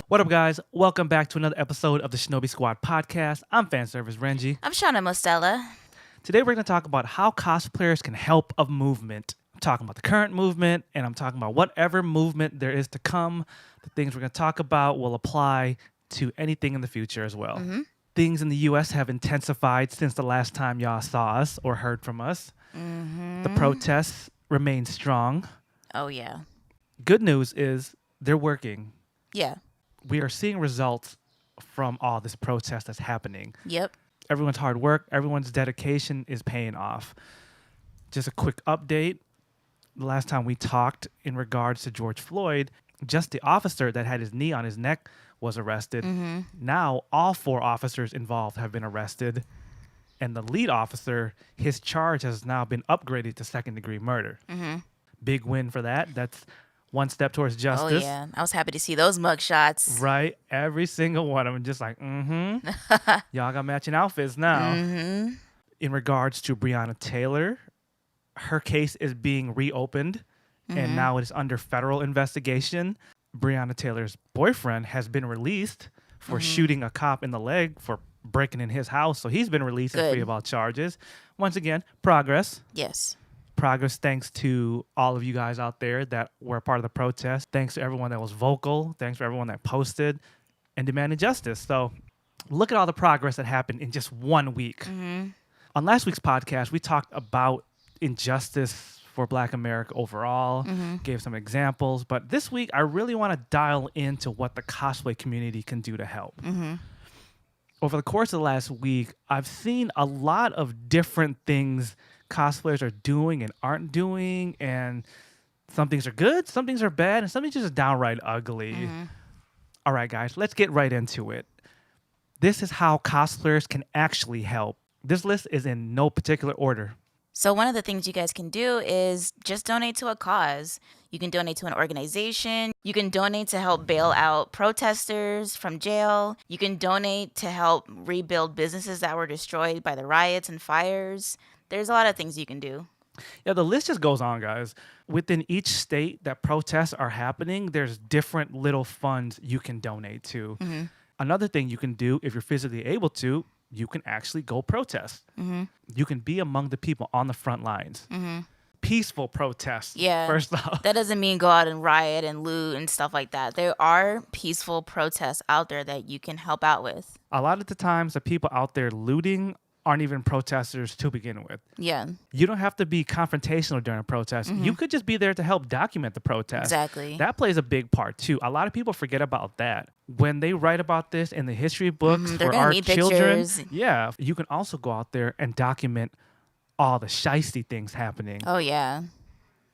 What up, guys? Welcome back to another episode of the Shinobi Squad Podcast. I'm fan service Renji. I'm Shana Mostella. Today, we're going to talk about how cosplayers can help a movement. I'm talking about the current movement, and I'm talking about whatever movement there is to come. The things we're going to talk about will apply to anything in the future as well. Things in the U.S. have intensified since the last time y'all saw us or heard from us. The protests remain strong. Oh, yeah. Good news is they're working. Yeah. We are seeing results from all this protest that's happening. Yep. Everyone's hard work, everyone's dedication is paying off. Just a quick update. The last time we talked in regards to George Floyd, just the officer that had his knee on his neck was arrested. Now, all 4 officers involved have been arrested. And the lead officer, his charge has now been upgraded to second-degree murder. Big win for that. That's one step towards justice. Oh, yeah. I was happy to see those mugshots. Right? Every single one of them just like, Y'all got matching outfits now. In regards to Breonna Taylor, her case is being reopened, and now it is under federal investigation. Breonna Taylor's boyfriend has been released for shooting a cop in the leg for breaking in his house, so he's been released and free of all charges. Once again, progress. Yes. Progress thanks to all of you guys out there that were a part of the protest. Thanks to everyone that was vocal. Thanks for everyone that posted and demanded justice. So look at all the progress that happened in just 1 week. On last week's podcast, we talked about injustice for Black America overall, gave some examples. But this week, I really want to dial into what the cosplay community can do to help. Over the course of the last week, I've seen a lot of different things cosplayers are doing and aren't doing, and some things are good, some things are bad, and some things are just downright ugly. All right, guys, let's get right into it. This is how cosplayers can actually help. This list is in no particular order. So one of the things you guys can do is just donate to a cause. You can donate to an organization. You can donate to help bail out protesters from jail. You can donate to help rebuild businesses that were destroyed by the riots and fires. There's a lot of things you can do. Yeah, the list just goes on, guys. Within each state that protests are happening, there's different little funds you can donate to. Another thing you can do, if you're physically able to, you can actually go protest. You can be among the people on the front lines. Peaceful protests. Yeah. First off. That doesn't mean go out and riot and loot and stuff like that. There are peaceful protests out there that you can help out with. A lot of the times, the people out there looting aren't even protesters to begin with. Yeah. You don't have to be confrontational during a protest. You could just be there to help document the protest. Exactly. That plays a big part too. A lot of people forget about that. When they write about this in the history books They're for gonna our need children, pictures. yeah, you can also go out there and document all the shiesty things happening. Oh, yeah.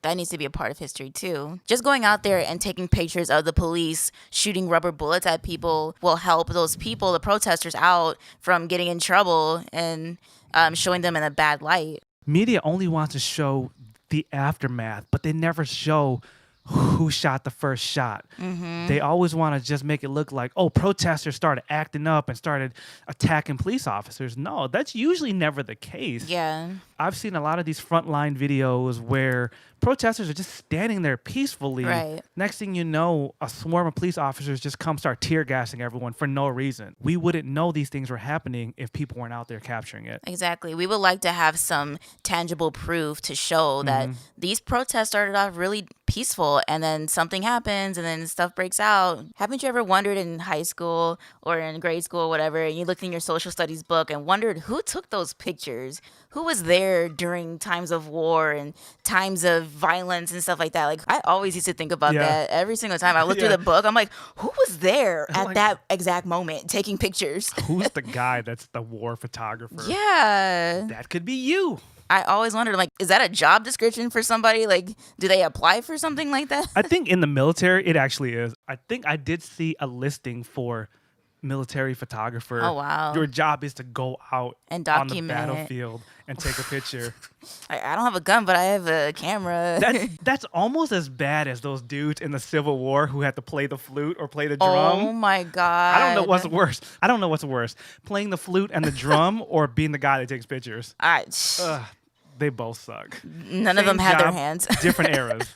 That needs to be a part of history, too. Just going out there and taking pictures of the police shooting rubber bullets at people will help those people, the protesters, out from getting in trouble and showing them in a bad light. Media only wants to show the aftermath, but they never show who shot the first shot. They always want to just make it look like, oh, protesters started acting up and started attacking police officers. No, that's usually never the case. Yeah. I've seen a lot of these frontline videos where protesters are just standing there peacefully. Right. Next thing you know, a swarm of police officers just come start tear gassing everyone for no reason. We wouldn't know these things were happening if people weren't out there capturing it. Exactly. We would like to have some tangible proof to show that these protests started off really peaceful and then something happens and then stuff breaks out. Haven't you ever wondered in high school or in grade school or whatever, and you looked in your social studies book and wondered who took those pictures? Who was there during times of war and times of violence and stuff like that? Like, I always used to think about that every single time I look through the book. I'm like, who was there at that exact moment taking pictures? Who's the guy that's the war photographer? Yeah. That could be you. I always wondered, like, is that a job description for somebody? Like, do they apply for something like that? I think in the military, it actually is. I think I did see a listing for military photographer. Oh, wow. Your job is to go out And on the document it. battlefield and take a picture. I don't have a gun, but I have a camera. That's almost as bad as those dudes in the Civil War who had to play the flute or play the drum. Oh my God. I don't know what's worse. Playing the flute and the drum or being the guy that takes pictures. Ugh, They both suck. none of Same them have their job, hands. Different eras.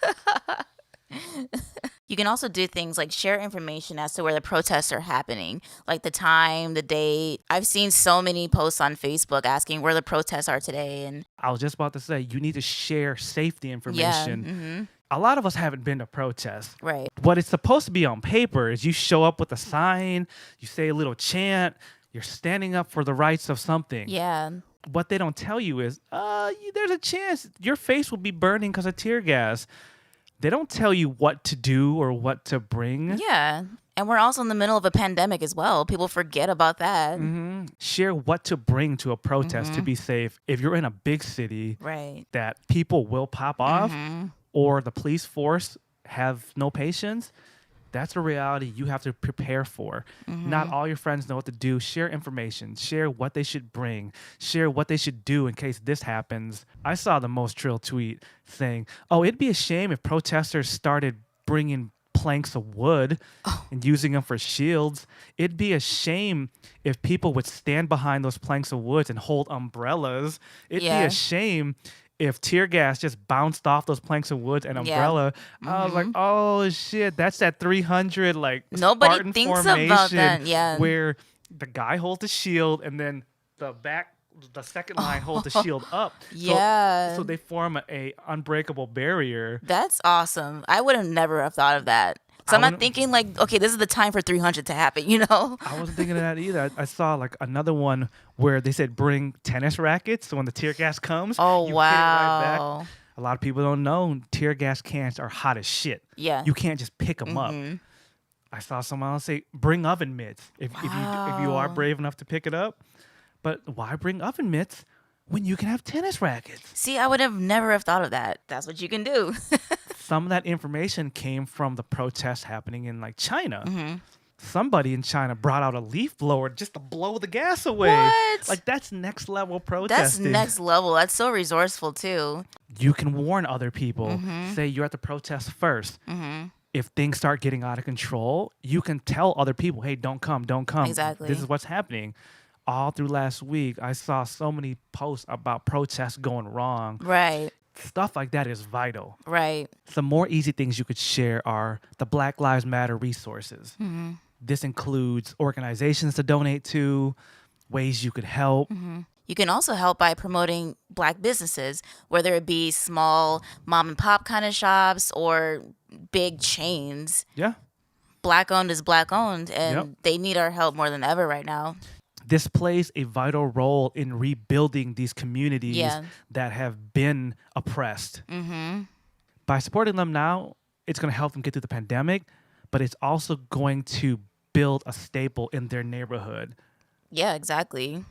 You can also do things like share information as to where the protests are happening, like the time, the date. I've seen so many posts on Facebook asking where the protests are today. And I was just about to say, you need to share safety yeah, information. A lot of us haven't been to protests. right. What it's supposed to be on paper is you show up with a sign, you say a little chant, you're standing up for the rights of something. Yeah. What they don't tell you is, there's a chance your face will be burning because of tear gas. They don't tell you what to do or what to bring. Yeah. And we're also in the middle of a pandemic as well. People forget about that. Share what to bring to a protest to be safe. If you're in a big city Right. that people will pop off or the police force have no patience, that's a reality you have to prepare for. Not all your friends know what to do. Share information. Share what they should bring. Share what they should do in case this happens. I saw the most trill tweet saying, it'd be a shame if protesters started bringing planks of wood and using them for shields. It'd be a shame if people would stand behind those planks of wood and hold umbrellas. It'd be a shame if tear gas just bounced off those planks of wood and umbrella. I was like, oh shit, that's that 300 like Nobody Spartan thinks formation about that. Yeah. where the guy holds the shield and then the second line holds the shield up. Yeah. So they form a unbreakable barrier. That's awesome. I would have never have thought of that. So I'm not thinking like, okay, this is the time for 300 to happen, you know? I wasn't thinking of that either. I saw like another one where they said bring tennis rackets. So when the tear gas comes, Oh, you hit it right back. wow. A lot of people don't know tear gas cans are hot as shit. Yeah. You can't just pick them up. I saw someone else say bring oven mitts if you are brave enough to pick it up. But why bring oven mitts when you can have tennis rackets? See, I would have never have thought of that. That's what you can do. Some of that information came from the protests happening in like China. Somebody in China brought out a leaf blower just to blow the gas away. What? Like that's next level That's protesting. next level. That's so resourceful too. You can warn other people. Say you're at the protest first. If things start getting out of control, you can tell other people, hey, don't come. Exactly. This is what's happening. All through last week, I saw so many posts about protests going wrong. Right. Stuff like that is vital. Right. Some more easy things you could share are the Black Lives Matter resources. This includes organizations to donate to, ways you could help. You can also help by promoting Black businesses, whether it be small mom and pop kind of shops or big chains. Yeah. Black owned is Black owned, and Yep. they need our help more than ever right now. This plays a vital role in rebuilding these communities that have been oppressed. By supporting them now, it's going to help them get through the pandemic, but it's also going to build a staple in their neighborhood. Yeah, exactly.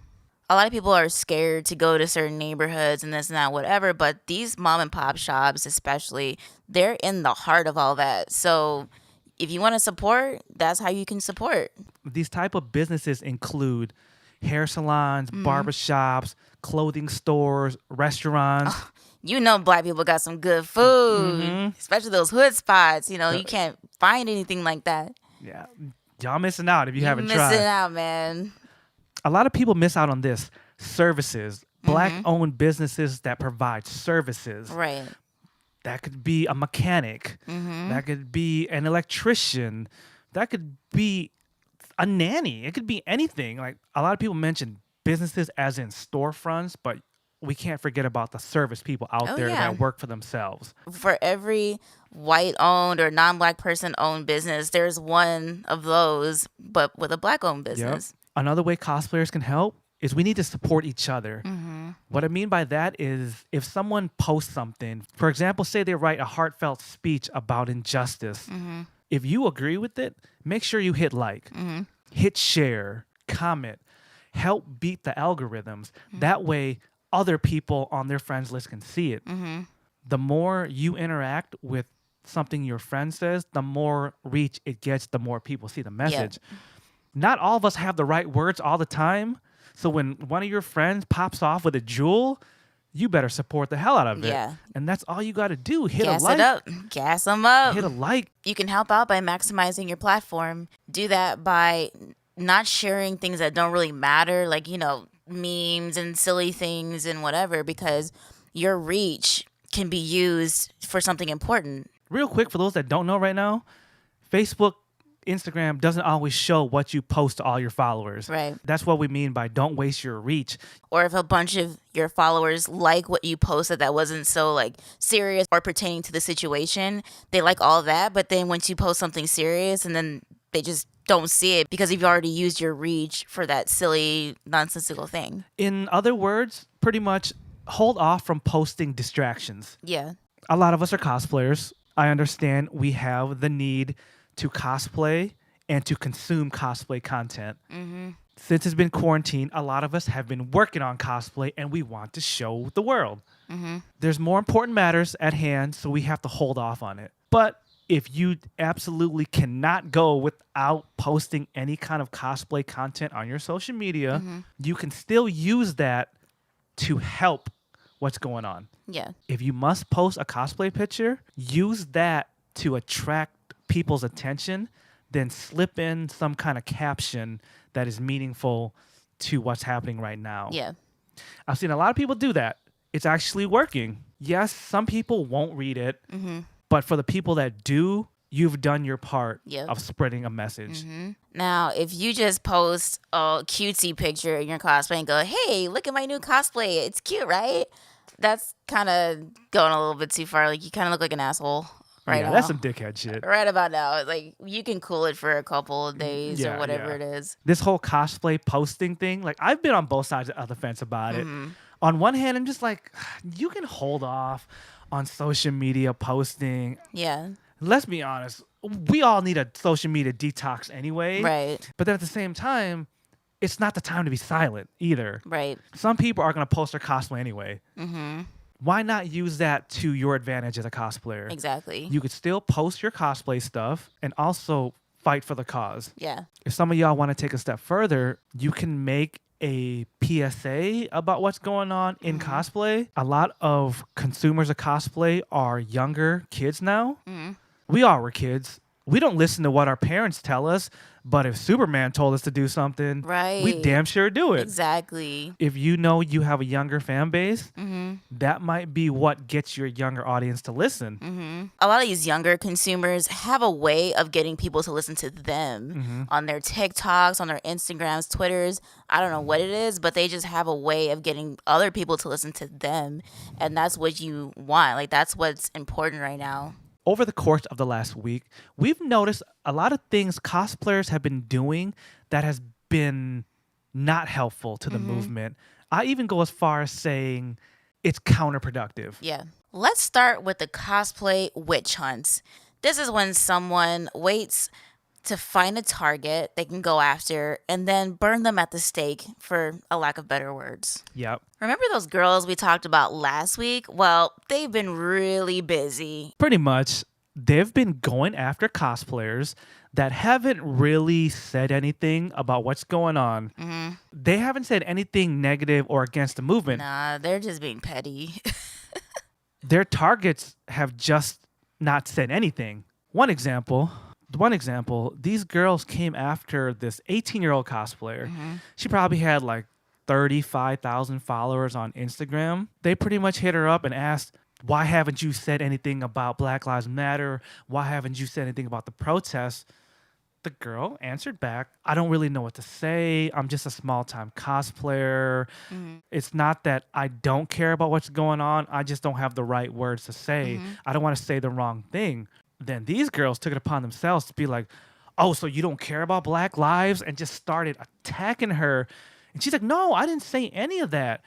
A lot of people are scared to go to certain neighborhoods and this and that, whatever, but these mom and pop shops especially, they're in the heart of all that. So if you want to support, that's how you can support. These type of businesses include hair salons, barbershops, clothing stores, restaurants. You know Black people got some good food, especially those hood spots. You know, you can't find anything like that. Yeah. Y'all missing out if you haven't Missing tried. out, man. A lot of people miss out on this. Services. Black-owned businesses that provide services. Right. That could be a mechanic. That could be an electrician. That could be a nanny. It could be anything. Like a lot of people mention businesses as in storefronts, but we can't forget about the service people out there that work for themselves. For every white-owned or non-Black person-owned business, there's one of those, but with a Black-owned business. Yep. Another way cosplayers can help is we need to support each other. What I mean by that is if someone posts something, for example, say they write a heartfelt speech about injustice. If you agree with it, make sure you hit like, hit share, comment, help beat the algorithms. That way, other people on their friends list can see it. The more you interact with something your friend says, the more reach it gets, the more people see the message. Not all of us have the right words all the time. So when one of your friends pops off with a jewel, you better support the hell out of it. Yeah. And that's all you got to do. Hit Gas a like. it up. Gas them up. Hit a like. You can help out by maximizing your platform. Do that by not sharing things that don't really matter, like, you know, memes and silly things and whatever, because your reach can be used for something important. Real quick, for those that don't know right now, Facebook, Instagram doesn't always show what you post to all your followers. Right. That's what we mean by don't waste your reach. Or if a bunch of your followers like what you posted that wasn't so like serious or pertaining to the situation, they like all that. But then once you post something serious and then they just don't see it because you've already used your reach for that silly, nonsensical thing. In other words, pretty much hold off from posting distractions. Yeah. A lot of us are cosplayers. I understand we have the need to cosplay and to consume cosplay content. Since it's been quarantine, a lot of us have been working on cosplay and we want to show the world. There's more important matters at hand, so we have to hold off on it. But if you absolutely cannot go without posting any kind of cosplay content on your social media, you can still use that to help what's going on. Yeah. If you must post a cosplay picture, use that to attract people's attention, then slip in some kind of caption that is meaningful to what's happening right now. Yeah. I've seen a lot of people do that. It's actually working. Yes, some people won't read it, but for the people that do, you've done your part of spreading a message. Now, if you just post a cutesy picture in your cosplay and go, hey, look at my new cosplay. It's cute, right? That's kind of going a little bit too far. Like, you kind of look like an asshole right now. That's some dickhead shit. Right about now. Like, you can cool it for a couple of days or whatever it is. This whole cosplay posting thing, like, I've been on both sides of the fence about it. On one hand, I'm just like, you can hold off on social media posting. Yeah. Let's be honest. We all need a social media detox anyway. Right. But then at the same time, it's not the time to be silent either. Right. Some people are going to post their cosplay anyway. Why not use that to your advantage as a cosplayer? Exactly. You could still post your cosplay stuff and also fight for the cause. Yeah. If some of y'all want to take a step further, you can make a PSA about what's going on in cosplay. A lot of consumers of cosplay are younger kids now. We all were kids. We don't listen to what our parents tell us, but if Superman told us to do something, we damn sure do it. Exactly. If you know you have a younger fan base, that might be what gets your younger audience to listen. A lot of these younger consumers have a way of getting people to listen to them on their TikToks, on their Instagrams, Twitters. I don't know what it is, but they just have a way of getting other people to listen to them. And that's what you want. Like, that's what's important right now. Over the course of the last week, we've noticed a lot of things cosplayers have been doing that has been not helpful to the movement. I even go as far as saying it's counterproductive. Yeah. Let's start with the cosplay witch hunts. This is when someone waits to find a target they can go after and then burn them at the stake, for a lack of better words. Yep. Remember those girls we talked about last week? Well, they've been really busy. Pretty much, they've been going after cosplayers that haven't really said anything about what's going on. They haven't said anything negative or against the movement. Nah, they're just being petty. Their targets have just not said anything. One example, these girls came after this 18-year-old cosplayer. She probably had like 35,000 followers on Instagram. They pretty much hit her up and asked, why haven't you said anything about Black Lives Matter? Why haven't you said anything about the protests? The girl answered back, I don't really know what to say. I'm just a small-time cosplayer. It's not that I don't care about what's going on. I just don't have the right words to say. I don't want to say the wrong thing. Then these girls took it upon themselves to be like, oh, so you don't care about Black lives? And just started attacking her. And she's like, no, I didn't say any of that.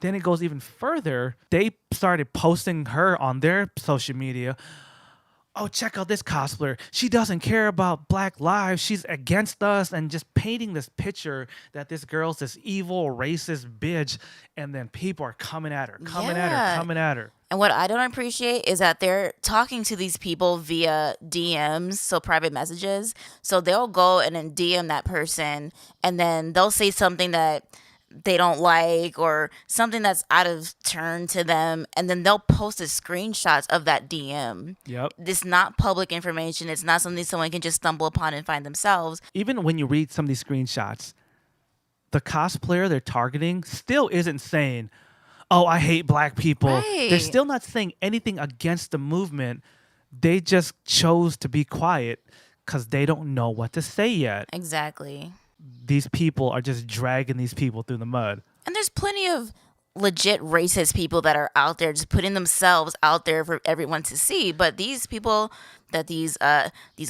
Then it goes even further. They started posting her on their social media. Oh, check out this cosplayer. She doesn't care about Black lives. She's against us, and just painting this picture that this girl's this evil, racist bitch. And then people are coming at her. And what I don't appreciate is that they're talking to these people via DMs, so private messages. So they'll go and then DM that person, and then they'll say something that they don't like or something that's out of turn to them, and then they'll post the screenshots of that DM. Yep. It's not public information. It's not something someone can just stumble upon and find themselves. Even when you read some of these screenshots, the cosplayer they're targeting still isn't saying, oh, I hate Black people. Right. They're still not saying anything against the movement. They just chose to be quiet because they don't know what to say yet. Exactly. These people are just dragging these people through the mud. And there's plenty of legit racist people that are out there just putting themselves out there for everyone to see. But these people that these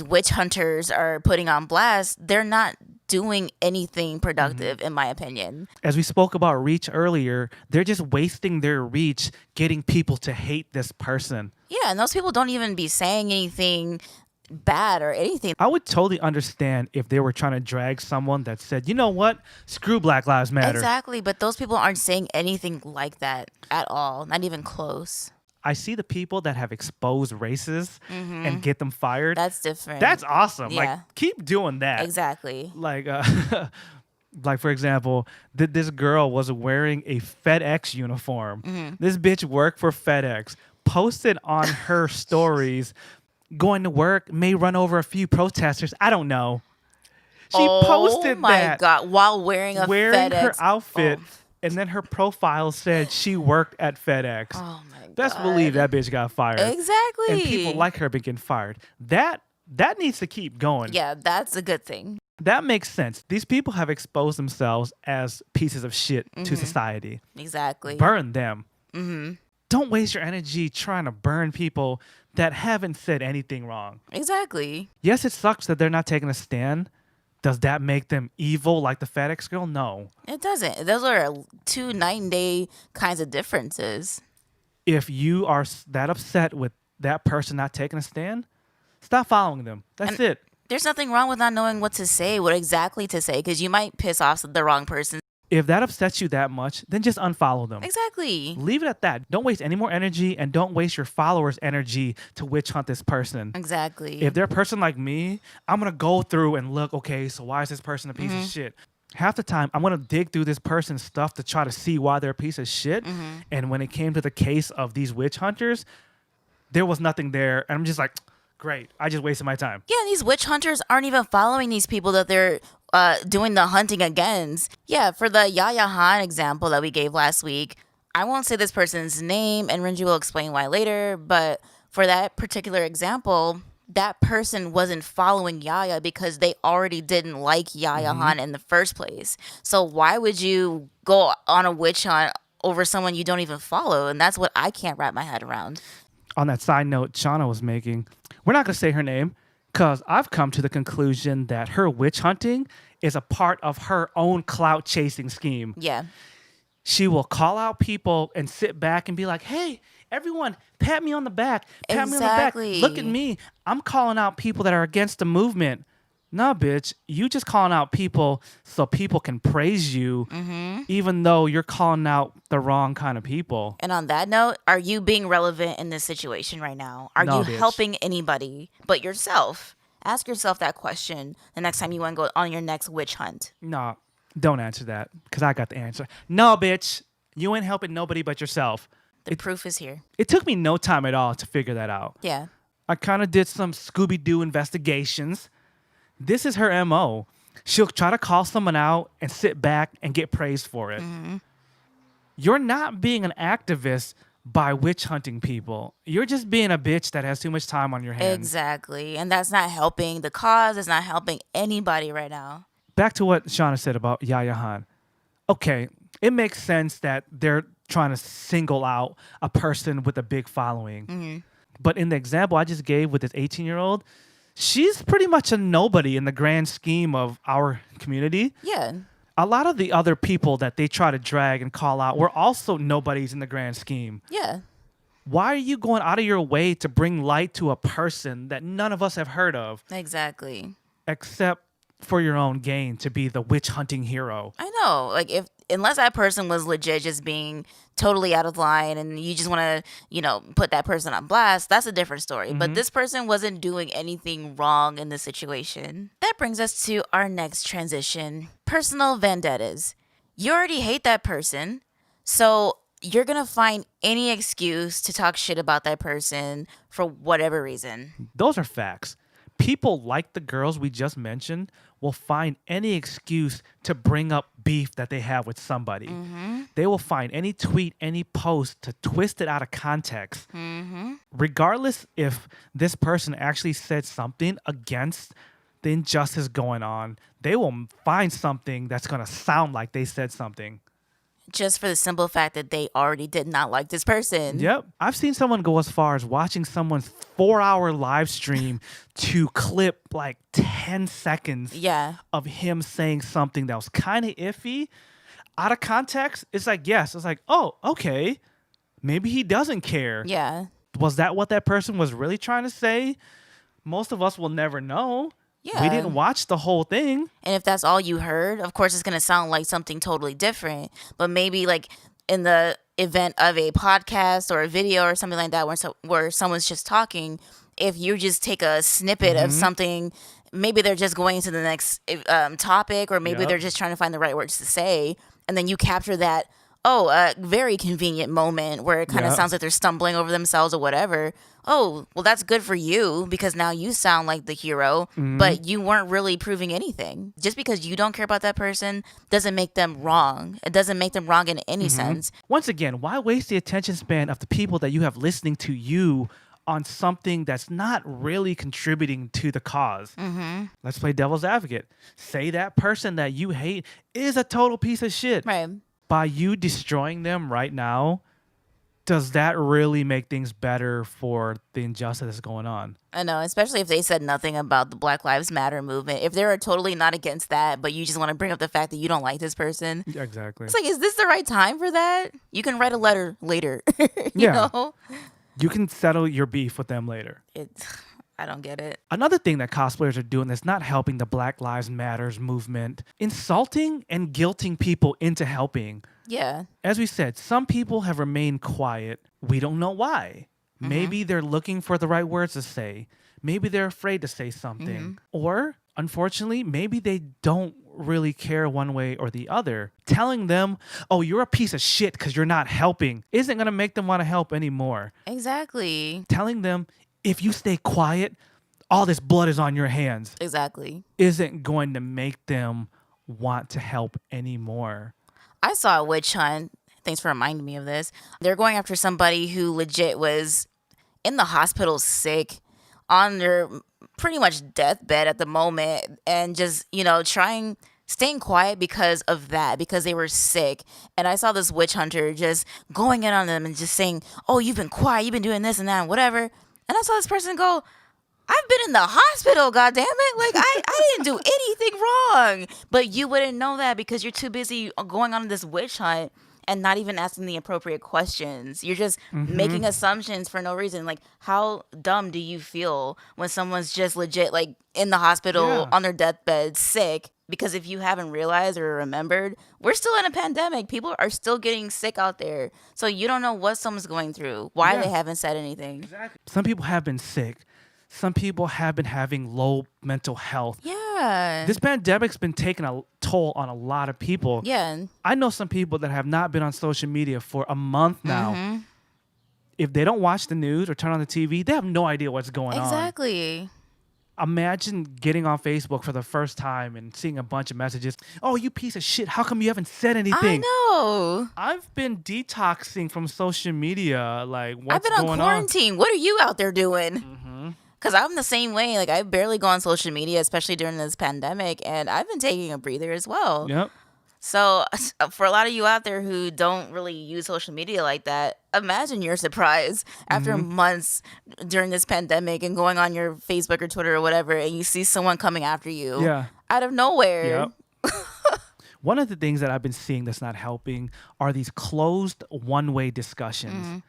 witch hunters are putting on blast, they're not doing anything productive, in my opinion. As we spoke about reach earlier, they're just wasting their reach getting people to hate this person. Yeah, and those people don't even be saying anything bad or anything. I would totally understand if they were trying to drag someone that said, you know what, screw Black Lives Matter. Exactly, but those people aren't saying anything like that at all, not even close. I see the people that have exposed races and get them fired. That's different. That's awesome. Yeah. Like, keep doing that. Exactly. Like, like for example, this girl was wearing a FedEx uniform. This bitch worked for FedEx, posted on her stories, going to work, may run over a few protesters. I don't know. She posted oh my that God, while wearing wearing FedEx. her outfit, and then her profile said she worked at FedEx. Oh my God. Best believe that bitch got fired. Exactly. And people like her been getting fired. That needs to keep going. Yeah, that's a good thing. That makes sense. These people have exposed themselves as pieces of shit to society. Exactly. Burn them. Don't waste your energy trying to burn people that haven't said anything wrong. Exactly. Yes, it sucks that they're not taking a stand. Does that make them evil like the FedEx girl? No. It doesn't. Those are two night and day kinds of differences. If you are that upset with that person not taking a stand, stop following them. That's it. There's nothing wrong with not knowing what to say, what exactly to say, because you might piss off the wrong person. If that upsets you that much, then just unfollow them. Exactly. Leave it at that. Don't waste any more energy, and don't waste your followers' energy to witch hunt this person. Exactly. If they're a person like me, I'm going to go through and look, okay, so why is this person a piece of shit? Half the time, I'm going to dig through this person's stuff to try to see why they're a piece of shit. And when it came to the case of these witch hunters, there was nothing there. And I'm just like, great, I just wasted my time. Yeah, these witch hunters aren't even following these people that they're doing the hunting against. Yeah, for the Yaya Han example that we gave last week, I won't say this person's name, and Renji will explain why later, but for that particular example, that person wasn't following Yaya because they already didn't like Yaya Han in the first place. So why would you go on a witch hunt over someone you don't even follow? And that's what I can't wrap my head around. On that side note Shana was making, we're not going to say her name because I've come to the conclusion that her witch hunting is a part of her own clout chasing scheme. Yeah. She will call out people and sit back and be like, hey, everyone, pat me on the back. Pat me on the back. Look at me. I'm calling out people that are against the movement. No, bitch. You just calling out people so people can praise you, even though you're calling out the wrong kind of people. And on that note, are you being relevant in this situation right now? Are No, you bitch. helping anybody but yourself? Ask yourself that question the next time you want to go on your next witch hunt. No, don't answer that because I got the answer. No, bitch. You ain't helping nobody but yourself. The proof is here. It took me no time at all to figure that out. Yeah. I kind of did some Scooby-Doo investigations. This is her MO. She'll try to call someone out and sit back and get praised for it. You're not being an activist by witch hunting people. You're just being a bitch that has too much time on your hands. Exactly. And that's not helping the cause. It's not helping anybody right now. Back to what Shana said about Yaya Han. Okay, it makes sense that they're trying to single out a person with a big following. But in the example I just gave with this 18-year-old, she's pretty much a nobody in the grand scheme of our community. Yeah. A lot of the other people that they try to drag and call out were also nobodies in the grand scheme. Yeah. Why are you going out of your way to bring light to a person that none of us have heard of, Exactly. except for your own gain to be the witch hunting hero? I know. Like, unless that person was legit just being totally out of line and you just want to, put that person on blast, that's a different story. But this person wasn't doing anything wrong in the situation. That brings us to our next transition. Personal vendettas. You already hate that person, so you're going to find any excuse to talk shit about that person for whatever reason. Those are facts. people like the girls we just mentioned will find any excuse to bring up beef that they have with somebody. They will find any tweet, any post to twist it out of context. Regardless if this person actually said something against the injustice going on, they will find something that's going to sound like they said something. Just for the simple fact that they already did not like this person. Yep. I've seen someone go as far as watching someone's 4-hour live stream to clip like 10 seconds of him saying something that was kind of iffy. Out of context, it's like, yes. It's like, oh, okay. Maybe he doesn't care. Yeah. Was that what that person was really trying to say? Most of us will never know. Yeah. We didn't watch the whole thing. And if that's all you heard, of course, it's going to sound like something totally different. But maybe like in the event of a podcast or a video or something like that where someone's just talking, if you just take a snippet of something, maybe they're just going into the next topic, or maybe they're just trying to find the right words to say. And then you capture that, a very convenient moment where it kind of sounds like they're stumbling over themselves or whatever. Oh, well, that's good for you because now you sound like the hero, but you weren't really proving anything. Just because you don't care about that person doesn't make them wrong. It doesn't make them wrong in any sense. Once again, why waste the attention span of the people that you have listening to you on something that's not really contributing to the cause? Let's play devil's advocate. Say that person that you hate is a total piece of shit. Right. By you destroying them right now, does that really make things better for the injustice that's going on? I know, especially if they said nothing about the Black Lives Matter movement. If they're totally not against that, but you just want to bring up the fact that you don't like this person. Exactly. It's like, is this the right time for that? You can write a letter later. you know? You can settle your beef with them later. I don't get it. Another thing that cosplayers are doing that's not helping the Black Lives Matters movement, insulting and guilting people into helping. Yeah. As we said, some people have remained quiet. We don't know why. Maybe they're looking for the right words to say. Maybe they're afraid to say something. Or, unfortunately, maybe they don't really care one way or the other. Telling them, oh, you're a piece of shit because you're not helping, isn't going to make them want to help anymore. Exactly. Telling them, if you stay quiet, all this blood is on your hands. Exactly. Isn't going to make them want to help anymore. I saw a witch hunt. Thanks for reminding me of this. They're going after somebody who legit was in the hospital sick, on their pretty much deathbed at the moment, and just, staying quiet because of that, because they were sick. And I saw this witch hunter just going in on them and just saying, oh, you've been quiet, you've been doing this and that and whatever. And I saw this person go, I've been in the hospital, goddammit. Like, I didn't do anything wrong. But you wouldn't know that because you're too busy going on this witch hunt and not even asking the appropriate questions. You're just making assumptions for no reason. Like, how dumb do you feel when someone's just legit, like, in the hospital on their deathbed, sick? Because if you haven't realized or remembered, we're still in a pandemic. People are still getting sick out there. So you don't know what someone's going through, why they haven't said anything. Exactly. Some people have been sick. Some people have been having low mental health. Yeah. This pandemic's been taking a toll on a lot of people. Yeah. I know some people that have not been on social media for a month now. If they don't watch the news or turn on the TV, they have no idea what's going on. Exactly. Imagine getting on Facebook for the first time and seeing a bunch of messages. Oh, you piece of shit. How come you haven't said anything? I know. I've been detoxing from social media. Like, what's I've been on going quarantine. What are you out there doing? Because I'm the same way. Like, I barely go on social media, especially during this pandemic. And I've been taking a breather as well. Yep. So for a lot of you out there who don't really use social media like that, imagine your surprise after months during this pandemic and going on your Facebook or Twitter or whatever, and you see someone coming after you out of nowhere. Yep. One of the things that I've been seeing that's not helping are these closed one-way discussions.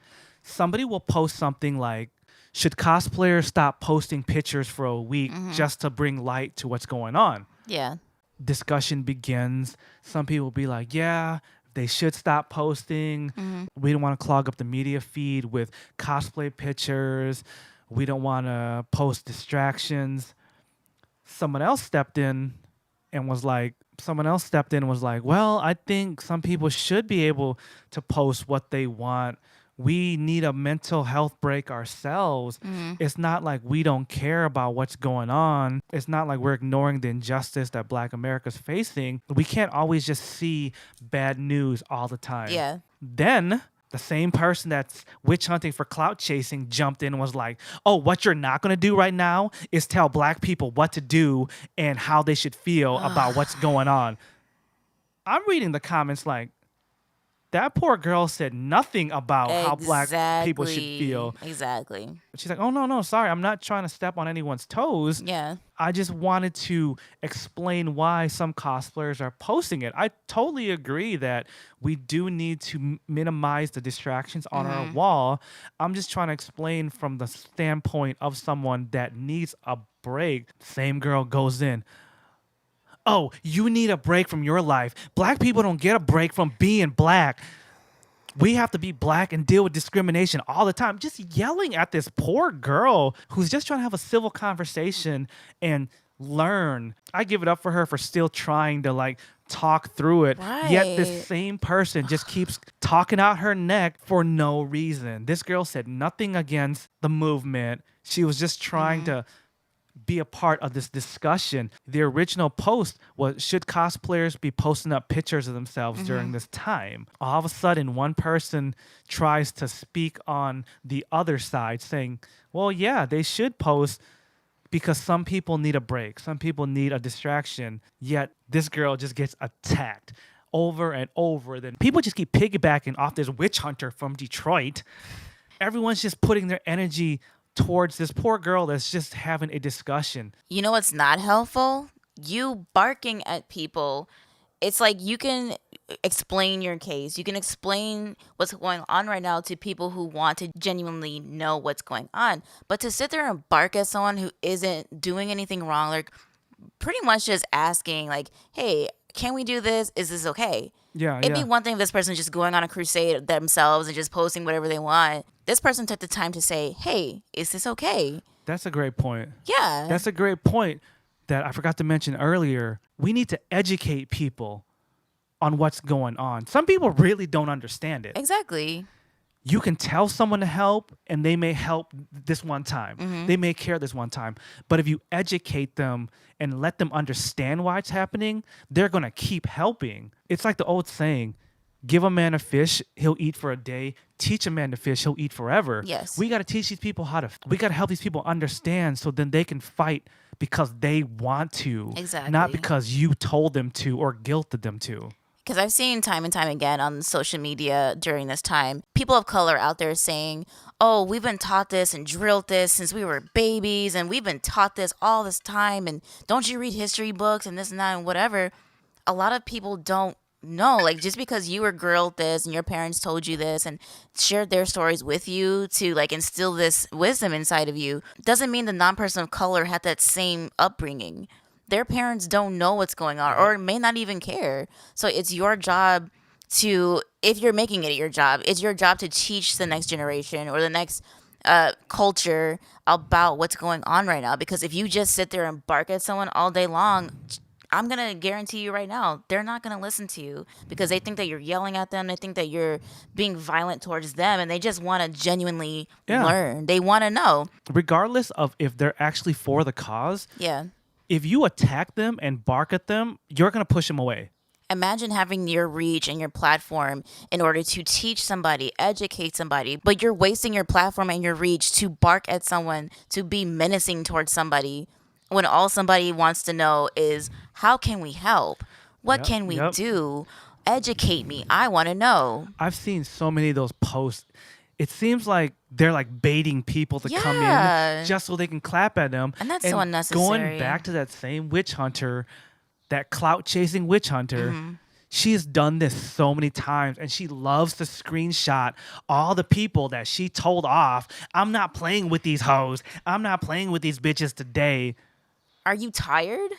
Somebody will post something like, should cosplayers stop posting pictures for a week just to bring light to what's going on? Yeah. Discussion begins. Some people will be like, yeah, they should stop posting. We don't want to clog up the media feed with cosplay pictures. We don't want to post distractions. Someone else stepped in and was like, well, I think some people should be able to post what they want we need a mental health break ourselves. It's not like we don't care about what's going on. It's not like we're ignoring the injustice that Black America's facing. We can't always just see bad news all the time. Yeah. Then the same person that's witch hunting for clout chasing jumped in and was like, oh, what you're not going to do right now is tell Black people what to do and how they should feel about what's going on. I'm reading the comments like, that poor girl said nothing about how Black people should feel. Exactly. She's like, oh, no, sorry. I'm not trying to step on anyone's toes. Yeah. I just wanted to explain why some cosplayers are posting it. I totally agree that we do need to minimize the distractions on our wall. I'm just trying to explain from the standpoint of someone that needs a break. Same girl goes in. Oh, you need a break from your life. Black people don't get a break from being Black. We have to be Black and deal with discrimination all the time. Just yelling at this poor girl who's just trying to have a civil conversation and learn. I give it up for her for still trying to like talk through it. Right. Yet this same person just keeps talking out her neck for no reason. This girl said nothing against the movement. She was just trying to be a part of this discussion. The original post was, should cosplayers be posting up pictures of themselves during this time? All of a sudden, one person tries to speak on the other side saying, well, yeah, they should post because some people need a break. Some people need a distraction. Yet this girl just gets attacked over and over. Then people just keep piggybacking off this witch hunter from Detroit. Everyone's just putting their energy towards this poor girl that's just having a discussion. You know what's not helpful? You barking at people. It's like you can explain your case. You can explain what's going on right now to people who want to genuinely know what's going on. But to sit there and bark at someone who isn't doing anything wrong, like pretty much just asking like, hey, can we do this? Is this okay? Yeah, It'd be one thing if this person just going on a crusade themselves and just posting whatever they want. This person took the time to say, hey, is this okay? That's a great point. Yeah. That's a great point that I forgot to mention earlier. We need to educate people on what's going on. Some people really don't understand it. Exactly. You can tell someone to help and they may help this one time. They may care this one time. But if you educate them and let them understand why it's happening, they're going to keep helping. It's like the old saying, give a man a fish, he'll eat for a day. Teach a man to fish, he'll eat forever. Yes. We got to teach these people we got to help these people understand so then they can fight because they want to. Exactly. Not because you told them to or guilted them to. Because I've seen time and time again on social media during this time, people of color out there saying, oh, we've been taught this and drilled this since we were babies, and we've been taught this all this time, and don't you read history books and this and that and whatever. A lot of people don't know. Like, just because you were grilled this and your parents told you this and shared their stories with you to like instill this wisdom inside of you, doesn't mean the non-person of color had that same upbringing. Their parents don't know what's going on or may not even care. So it's your job to, if you're making it your job, it's your job to teach the next generation or the next culture about what's going on right now. Because if you just sit there and bark at someone all day long, I'm going to guarantee you right now, they're not going to listen to you because they think that you're yelling at them. They think that you're being violent towards them, and they just want to genuinely learn. They want to know. Regardless of if they're actually for the cause. Yeah. If you attack them and bark at them, you're going to push them away. Imagine having your reach and your platform in order to teach somebody, educate somebody, but you're wasting your platform and your reach to bark at someone, to be menacing towards somebody, when all somebody wants to know is, how can we help? What can we do? Educate me. I want to know. I've seen so many of those posts. It seems like they're like baiting people to come in just so they can clap at them. And that's so unnecessary. Going back to that same witch hunter, that clout chasing witch hunter, she has done this so many times and she loves to screenshot all the people that she told off. I'm not playing with these hoes. I'm not playing with these bitches today. Are you tired?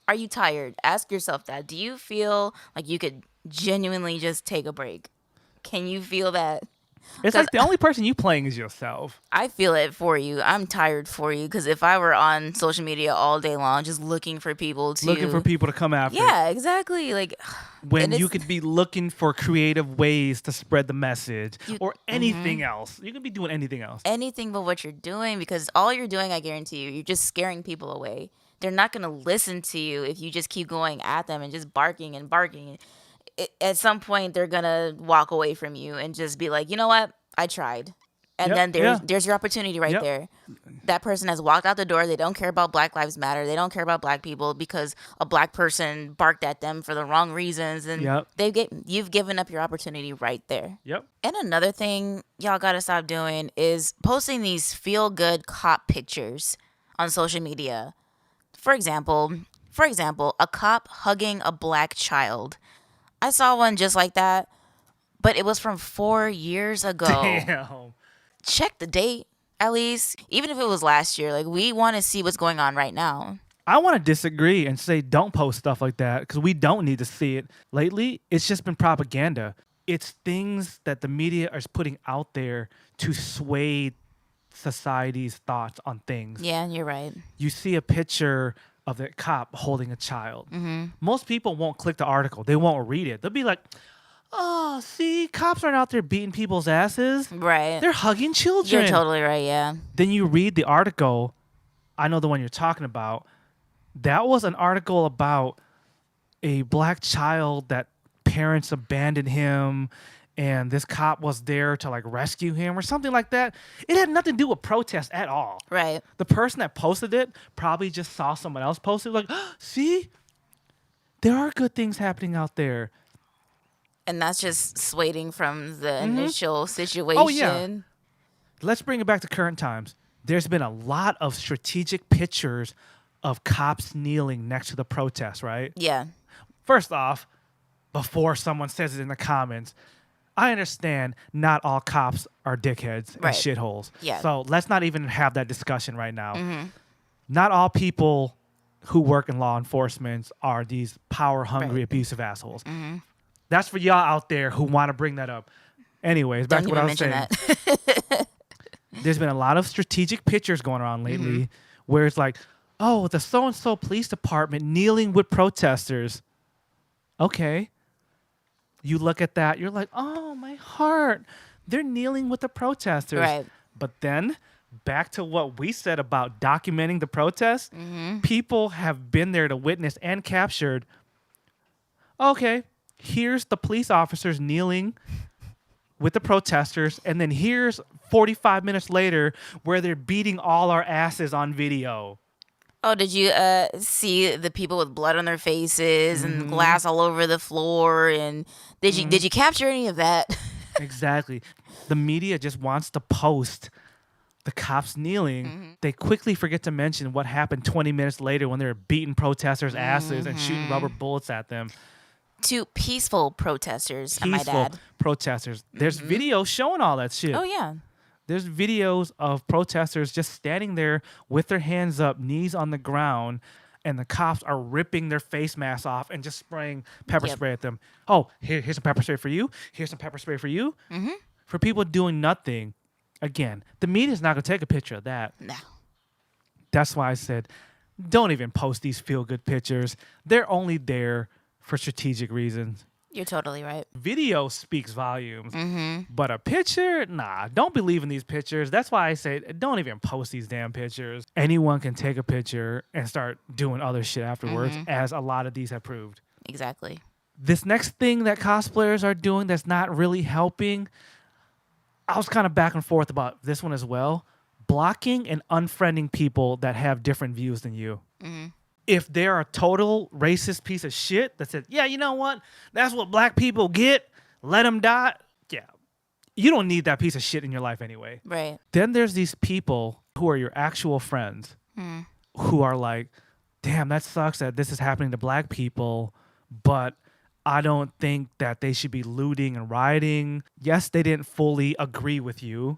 Are you tired? Ask yourself that. Do you feel like you could genuinely just take a break? Can you feel that? It's like the only person you playing is yourself. I feel it for you. I'm tired for you because if I were on social media all day long, just looking for people to come after. Yeah, exactly. Like when you could be looking for creative ways to spread the message or anything else. You could be doing anything else. Anything but what you're doing, because all you're doing, I guarantee you, you're just scaring people away. They're not going to listen to you if you just keep going at them and just barking and barking. At some point, they're going to walk away from you and just be like, you know what? I tried. And then there's your opportunity right there. That person has walked out the door. They don't care about Black Lives Matter. They don't care about Black people because a Black person barked at them for the wrong reasons. And you've given up your opportunity right there. Yep. And another thing y'all got to stop doing is posting these feel-good cop pictures on social media. For example, a cop hugging a Black child. I saw one just like that, but it was from 4 years ago. Damn. Check the date, at least. Even if it was last year, like, we want to see what's going on right now. I want to disagree and say don't post stuff like that because we don't need to see it. Lately, it's just been propaganda. It's things that the media is putting out there to sway society's thoughts on things. Yeah, you're right. You see a picture of the cop holding a child. Most people won't click the article. They won't read it. They'll be like, oh, see, cops aren't out there beating people's asses. Right. They're hugging children. You're totally right, yeah. Then you read the article. I know the one you're talking about. That was an article about a Black child that parents abandoned him and this cop was there to like rescue him or something like that. It had nothing to do with protest at all. Right. The person that posted it probably just saw someone else post it like, oh, see? There are good things happening out there. And that's just swaying from the initial situation. Oh, yeah. Let's bring it back to current times. There's been a lot of strategic pictures of cops kneeling next to the protest, right? Yeah. First off, before someone says it in the comments, I understand not all cops are dickheads and shitholes. Yeah. So let's not even have that discussion right now. Not all people who work in law enforcement are these power-hungry, abusive assholes. That's for y'all out there who want to bring that up. Anyways, back to what I was saying. There's been a lot of strategic pictures going around lately where it's like, oh, the so-and-so police department kneeling with protesters. Okay. You look at that, you're like, oh, my heart. They're kneeling with the protesters. Right. But then back to what we said about documenting the protest, people have been there to witness and captured. Okay, here's the police officers kneeling with the protesters, and then here's 45 minutes later where they're beating all our asses on video. Oh, did you see the people with blood on their faces and glass all over the floor? And did you capture any of that? Exactly. The media just wants to post the cops kneeling. They quickly forget to mention what happened 20 minutes later when they were beating protesters' asses and shooting rubber bullets at them. To peaceful protesters, I might add. Protesters. There's videos showing all that shit. Oh, yeah. There's videos of protesters just standing there with their hands up, knees on the ground, and the cops are ripping their face masks off and just spraying pepper spray at them. Oh, here's some pepper spray for you. Here's some pepper spray for you. For people doing nothing. Again, the media's not going to take a picture of that. No. That's why I said, don't even post these feel-good pictures. They're only there for strategic reasons. You're totally right. Video speaks volumes, but a picture, nah, don't believe in these pictures. That's why I say don't even post these damn pictures. Anyone can take a picture and start doing other shit afterwards, as a lot of these have proved. Exactly. This next thing that cosplayers are doing that's not really helping, I was kind of back and forth about this one as well. Blocking and unfriending people that have different views than you. If they're a total racist piece of shit that says, yeah, you know what? That's what black people get. Let them die. Yeah. You don't need that piece of shit in your life anyway. Right. Then there's these people who are your actual friends who are like, damn, that sucks that this is happening to black people, but I don't think that they should be looting and rioting. Yes, they didn't fully agree with you.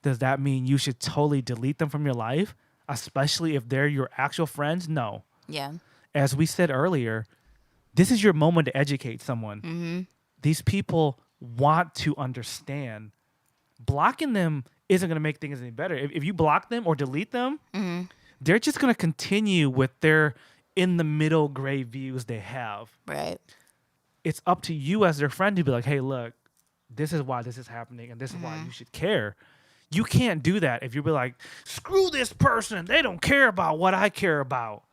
Does that mean you should totally delete them from your life? Especially if they're your actual friends? No. Yeah. As we said earlier, this is your moment to educate someone. These people want to understand. Blocking them isn't going to make things any better. If you block them or delete them, they're just going to continue with their in the middle gray views they have. Right. It's up to you as their friend to be like, hey, look, this is why this is happening and this is why you should care. You can't do that if you be like, screw this person. They don't care about what I care about.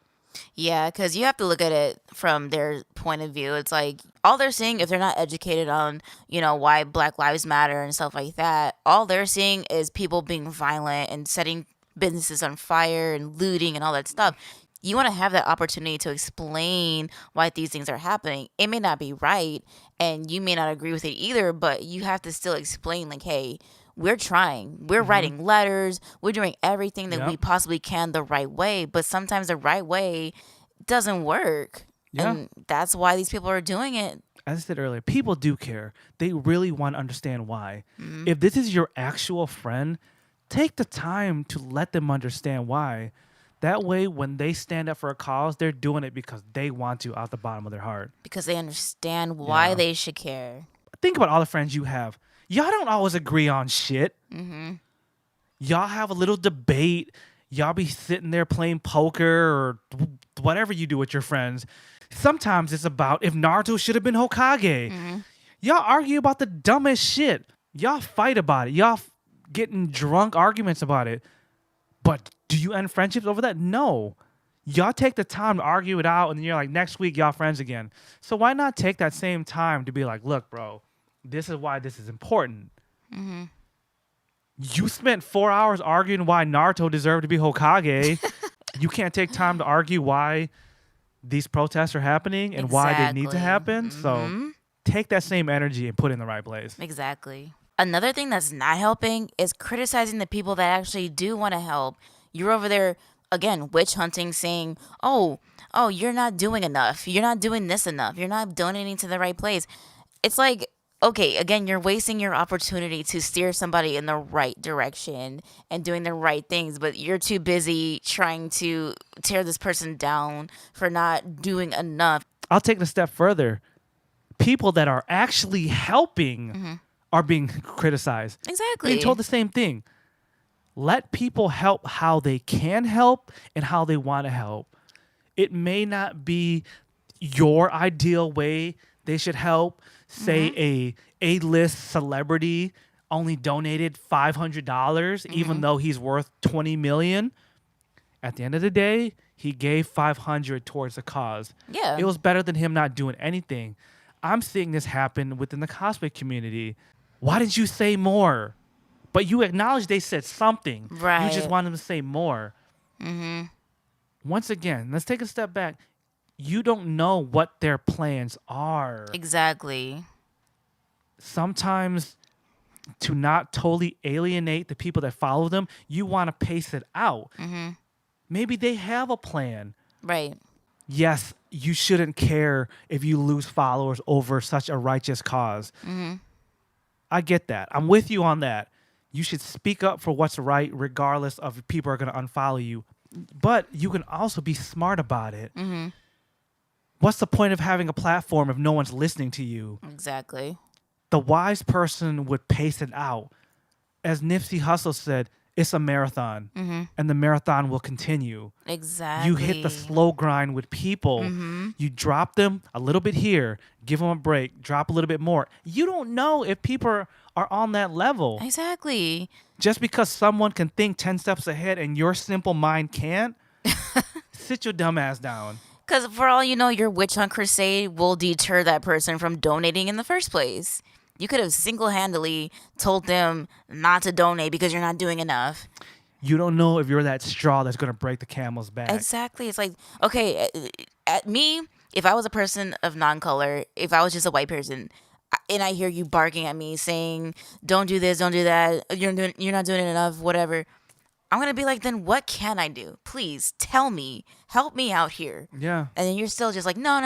Yeah, because you have to look at it from their point of view. It's like all they're seeing, if they're not educated on, why Black Lives Matter and stuff like that, all they're seeing is people being violent and setting businesses on fire and looting and all that stuff. You want to have that opportunity to explain why these things are happening. It may not be right, and you may not agree with it either, but you have to still explain, like, hey, we're trying. We're writing letters. We're doing everything that we possibly can the right way. But sometimes the right way doesn't work. Yeah. And that's why these people are doing it. As I said earlier, people do care. They really want to understand why. If this is your actual friend, take the time to let them understand why. That way, when they stand up for a cause, they're doing it because they want to out the bottom of their heart. Because they understand why they should care. Think about all the friends you have. Y'all don't always agree on shit. Y'all have a little debate. Y'all be sitting there playing poker or whatever you do with your friends. Sometimes it's about if Naruto should have been Hokage. Y'all argue about the dumbest shit. Y'all fight about it. Y'all getting drunk arguments about it. But do you end friendships over that? No. Y'all take the time to argue it out, and then you're like, next week, y'all friends again. So why not take that same time to be like, look, bro, this is why this is important. You spent 4 hours arguing why Naruto deserved to be Hokage. You can't take time to argue why these protests are happening and why they need to happen. So take that same energy and put it in the right place. Exactly. Another thing that's not helping is criticizing the people that actually do want to help. You're over there, again, witch hunting, saying, oh, you're not doing enough. You're not doing this enough. You're not donating to the right place. It's like, okay, again, you're wasting your opportunity to steer somebody in the right direction and doing the right things, but you're too busy trying to tear this person down for not doing enough. I'll take it a step further. People that are actually helping are being criticized. Exactly. Being told the same thing. Let people help how they can help and how they want to help. It may not be your ideal way they should help. Say a A-list celebrity only donated $500 even though he's worth $20 million. At the end of the day, he gave $500 towards the cause. Yeah. It was better than him not doing anything. I'm seeing this happen within the cosplay community. Why didn't you say more? But you acknowledge they said something. Right. You just want them to say more. Once again, let's take a step back. You don't know what their plans are. Exactly. Sometimes to not totally alienate the people that follow them, you want to pace it out. Maybe they have a plan. Right. Yes, you shouldn't care if you lose followers over such a righteous cause. I get that. I'm with you on that. You should speak up for what's right regardless of if people are going to unfollow you. But you can also be smart about it. What's the point of having a platform if no one's listening to you? Exactly. The wise person would pace it out. As Nipsey Hussle said, it's a marathon, and the marathon will continue. Exactly. You hit the slow grind with people. You drop them a little bit here, give them a break, drop a little bit more. You don't know if people are on that level. Exactly. Just because someone can think 10 steps ahead and your simple mind can't, sit your dumb ass down. Because for all you know, your witch hunt crusade will deter that person from donating in the first place. You could have single-handedly told them not to donate because you're not doing enough. You don't know if you're that straw that's going to break the camel's back. Exactly. It's like, okay, at me, if I was a person of non-color, if I was just a white person, and I hear you barking at me saying, don't do this, don't do that, you're not doing it enough, whatever, I'm going to be like, then what can I do? Please tell me. Help me out here. Yeah. And then you're still just like, no,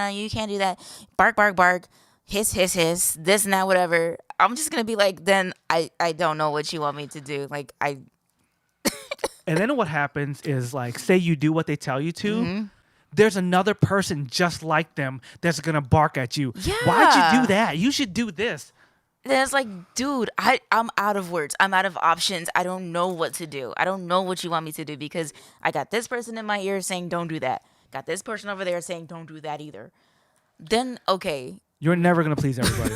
you can't do that. Bark, bark, bark. Hiss, hiss, hiss. This and that, whatever. I'm just going to be like, then I don't know what you want me to do. Like, And then what happens is, like, say you do what they tell you to. There's another person just like them that's going to bark at you. Yeah. Why'd you do that? You should do this. Then it's like, dude, I'm out of words. I'm out of options. I don't know what to do. I don't know what you want me to do because I got this person in my ear saying don't do that. Got this person over there saying don't do that either. Then okay. You're never gonna please everybody.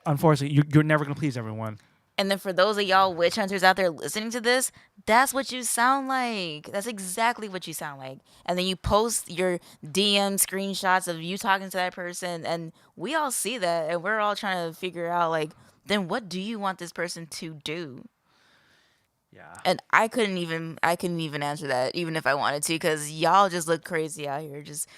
Unfortunately, you're never gonna please everyone. And then for those of y'all witch hunters out there listening to this, that's what you sound like. That's exactly what you sound like. And then you post your DM screenshots of you talking to that person, and we all see that, and we're all trying to figure out like, then what do you want this person to do? Yeah. And I couldn't even answer that, even if I wanted to, because y'all just look crazy out here, just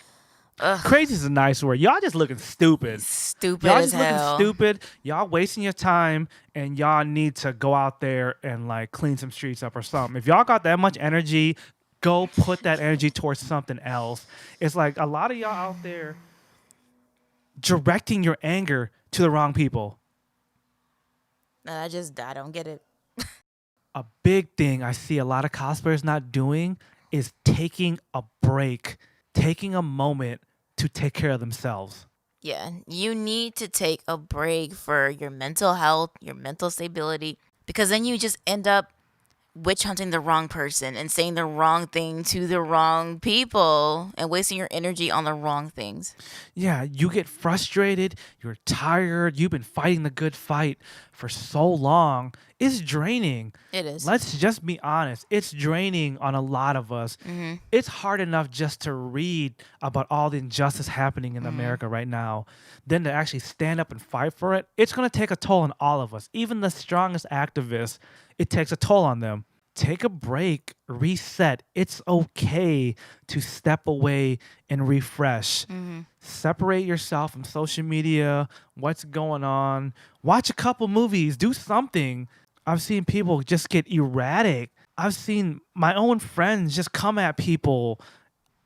Crazy is a nice word. Y'all just looking stupid. stupid Y'all as just looking hell. stupid. Y'all wasting your time, and y'all need to go out there and like clean some streets up or something. If y'all got that much energy, go put that energy towards something else. It's like a lot of y'all out there directing your anger to the wrong people. And I don't get it. A big thing I see a lot of cosplayers not doing is taking a break, taking a moment to take care of themselves. Yeah, you need to take a break for your mental health, your mental stability, because then you just end up witch hunting the wrong person and saying the wrong thing to the wrong people and wasting your energy on the wrong things. Yeah, you get frustrated, you're tired, you've been fighting the good fight for so long. It's draining. It is. Let's just be honest. It's draining on a lot of us. It's hard enough just to read about all the injustice happening in America right now. Then to actually stand up and fight for it, it's going to take a toll on all of us. Even the strongest activists, it takes a toll on them. Take a break, reset. It's okay to step away and refresh. Separate yourself from social media, what's going on. Watch a couple movies, do something. I've seen people just get erratic. I've seen my own friends just come at people.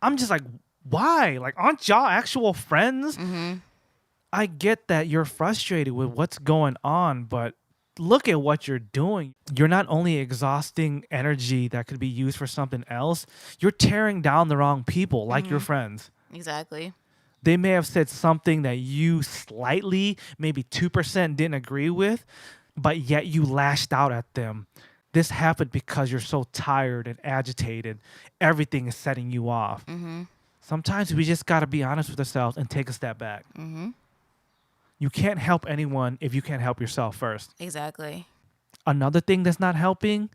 I'm just like, why? Like, aren't y'all actual friends? I get that you're frustrated with what's going on, but look at what you're doing. You're not only exhausting energy that could be used for something else, you're tearing down the wrong people, like your friends. Exactly. They may have said something that you slightly, maybe 2% didn't agree with, but yet you lashed out at them. This happened because you're so tired and agitated. Everything is setting you off. Sometimes we just got to be honest with ourselves and take a step back. You can't help anyone if you can't help yourself first. Exactly. Another thing that's not helping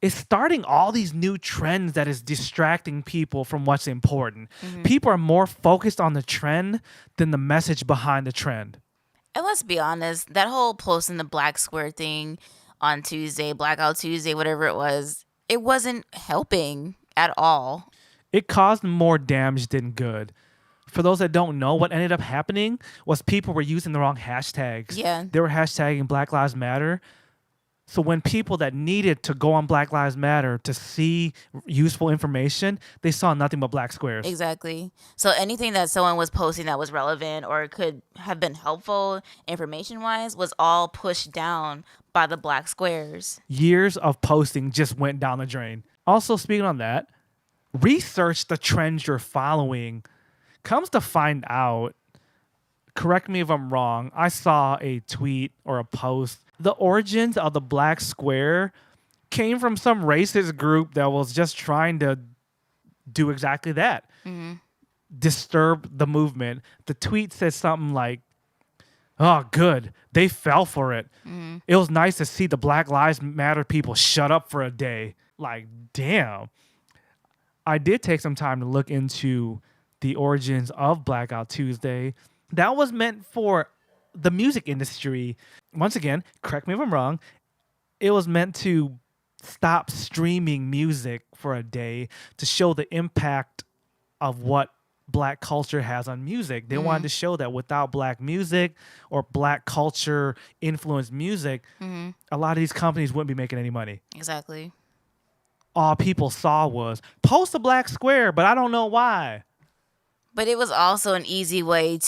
is starting all these new trends that is distracting people from what's important. People are more focused on the trend than the message behind the trend. And let's be honest, that whole posting the black square thing on Tuesday, Blackout Tuesday, whatever it wasn't helping at all. It caused more damage than good. For those that don't know, what ended up happening was people were using the wrong hashtags. Yeah. They were hashtagging Black Lives Matter. So when people that needed to go on Black Lives Matter to see useful information, they saw nothing but black squares. Exactly. So anything that someone was posting that was relevant or could have been helpful information-wise was all pushed down by the black squares. Years of posting just went down the drain. Also, speaking on that, research the trends you're following. Comes to find out, correct me if I'm wrong, I saw a tweet or a post. The origins of the black square came from some racist group that was just trying to do exactly that. Disturb the movement. The tweet said something like, oh, good. They fell for it. It was nice to see the Black Lives Matter people shut up for a day. Like, damn. I did take some time to look into the origins of Blackout Tuesday. That was meant for the music industry. Once again, correct me if I'm wrong, it was meant to stop streaming music for a day to show the impact of what black culture has on music. They wanted to show that without black music or black culture influenced music, a lot of these companies wouldn't be making any money. Exactly. All people saw was post a black square, but I don't know why. But it was also an easy way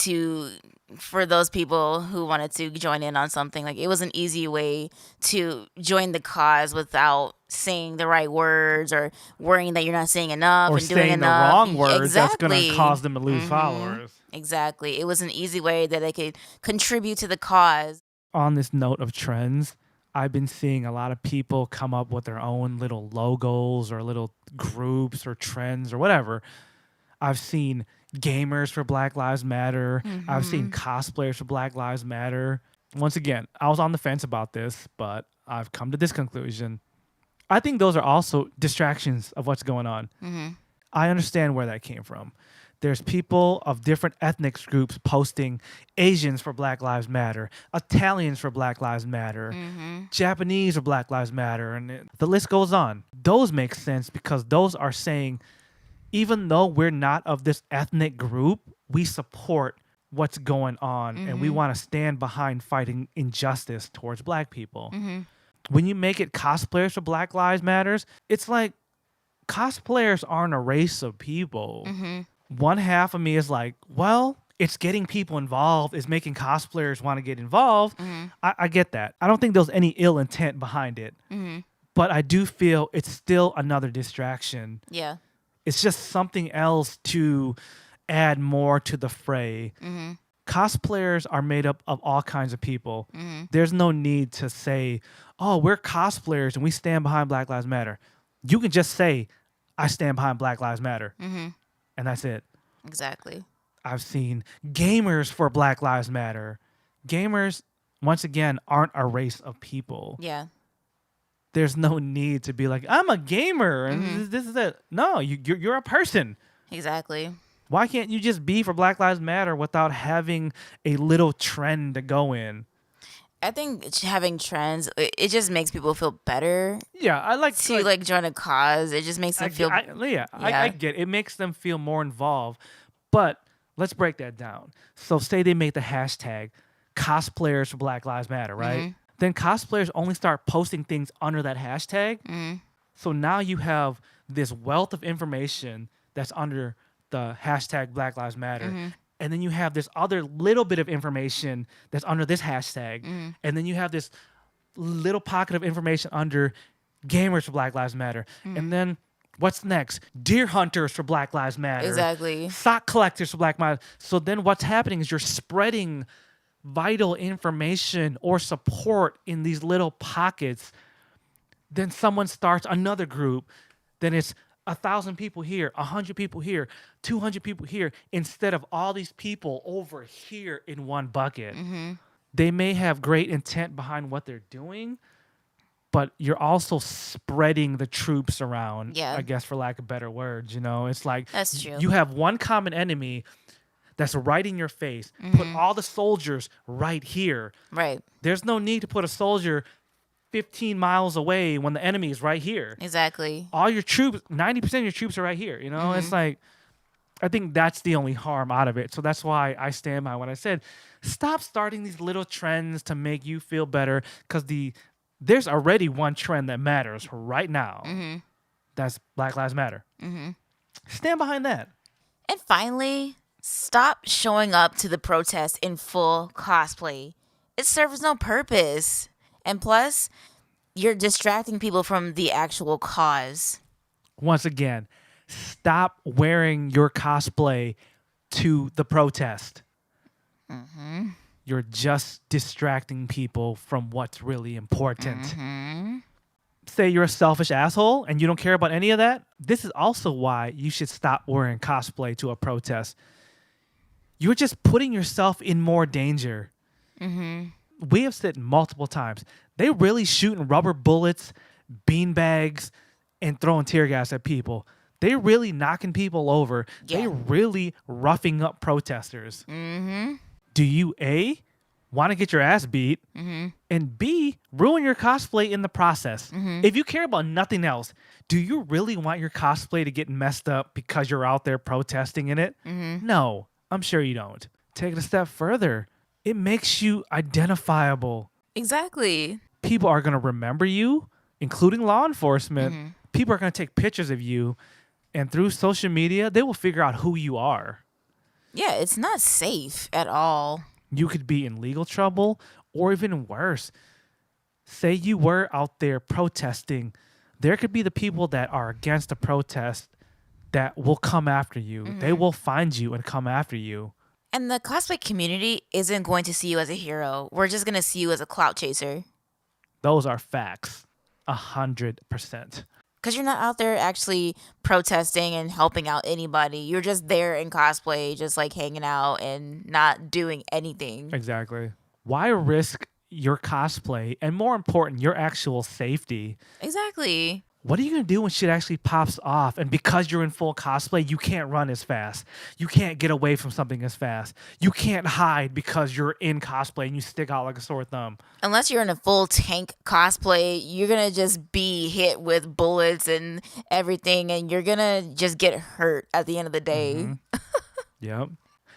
for those people who wanted to join in on something. Like, it was an easy way to join the cause without saying the right words or worrying that you're not saying enough Or and doing saying the enough. wrong words Exactly. that's going to cause them to lose followers. Exactly. It was an easy way that they could contribute to the cause. On this note of trends, I've been seeing a lot of people come up with their own little logos or little groups or trends or whatever. I've seen gamers for Black Lives Matter. I've seen cosplayers for Black Lives Matter. Once again, I was on the fence about this, but I've come to this conclusion. I think those are also distractions of what's going on. I understand where that came from. There's people of different ethnic groups posting Asians for Black Lives Matter, Italians for Black Lives Matter, Japanese for Black Lives Matter, and the list goes on. Those make sense because those are saying, even though we're not of this ethnic group, we support what's going on and we want to stand behind fighting injustice towards Black people. When you make it cosplayers for Black Lives Matters, it's like cosplayers aren't a race of people. One half of me is like, well, it's getting people involved, it's making cosplayers want to get involved. I get that. I don't think there's any ill intent behind it. But I do feel it's still another distraction. Yeah. It's just something else to add more to the fray. Cosplayers are made up of all kinds of people. There's no need to say, oh, we're cosplayers and we stand behind Black Lives Matter. You can just say, I stand behind Black Lives Matter. And that's it. Exactly. I've seen gamers for Black Lives Matter. Gamers, once again, aren't a race of people. Yeah. There's no need to be like, I'm a gamer and this is it. No, you're a person. Exactly. Why can't you just be for Black Lives Matter without having a little trend to go in? I think having trends, it just makes people feel better. Yeah, I like to like join a cause. It just makes them feel. I get it. It makes them feel more involved. But let's break that down. So say they make the hashtag cosplayers for Black Lives Matter, right? Then cosplayers only start posting things under that hashtag. So now you have this wealth of information that's under the hashtag Black Lives Matter. And then you have this other little bit of information that's under this hashtag. And then you have this little pocket of information under gamers for Black Lives Matter. And then what's next? Deer hunters for Black Lives Matter. Exactly. Sock collectors for Black Lives Matter. So then what's happening is you're spreading vital information or support in these little pockets. Then someone starts another group. Then it's 1,000 people here, 100 people here, 200 people here, instead of all these people over here in one bucket. They may have great intent behind what they're doing, but you're also spreading the troops around, I guess, for lack of better words. You know, it's like that's true. You have one common enemy that's right in your face. Put all the soldiers right here. Right. There's no need to put a soldier 15 miles away when the enemy is right here. Exactly. All your troops, 90% of your troops are right here. You know, it's like, I think that's the only harm out of it. So that's why I stand by what I said. Stop starting these little trends to make you feel better, because there's already one trend that matters right now. That's Black Lives Matter. Stand behind that. And finally, stop showing up to the protest in full cosplay. It serves no purpose. And plus, you're distracting people from the actual cause. Once again, stop wearing your cosplay to the protest. You're just distracting people from what's really important. Say you're a selfish asshole and you don't care about any of that. This is also why you should stop wearing cosplay to a protest. You're just putting yourself in more danger. We have said multiple times, they really shooting rubber bullets, beanbags, and throwing tear gas at people. They really knocking people over. They really roughing up protesters. Do you A, want to get your ass beat, and B, ruin your cosplay in the process? If you care about nothing else, do you really want your cosplay to get messed up because you're out there protesting in it? No, I'm sure you don't. Take it a step further. It makes you identifiable. Exactly. People are going to remember you, including law enforcement. People are going to take pictures of you, and through social media, they will figure out who you are. Yeah, it's not safe at all. You could be in legal trouble, or even worse. Say you were out there protesting. There could be the people that are against the protest that will come after you. They will find you and come after you. And the cosplay community isn't going to see you as a hero. We're just going to see you as a clout chaser. Those are facts. 100%. Because you're not out there actually protesting and helping out anybody. You're just there in cosplay, just like hanging out and not doing anything. Exactly. Why risk your cosplay and, more important, your actual safety? Exactly. What are you going to do when shit actually pops off? And because you're in full cosplay, you can't run as fast. You can't get away from something as fast. You can't hide because you're in cosplay and you stick out like a sore thumb. Unless you're in a full tank cosplay, you're going to just be hit with bullets and everything, and you're going to just get hurt at the end of the day. Mm-hmm. Yep.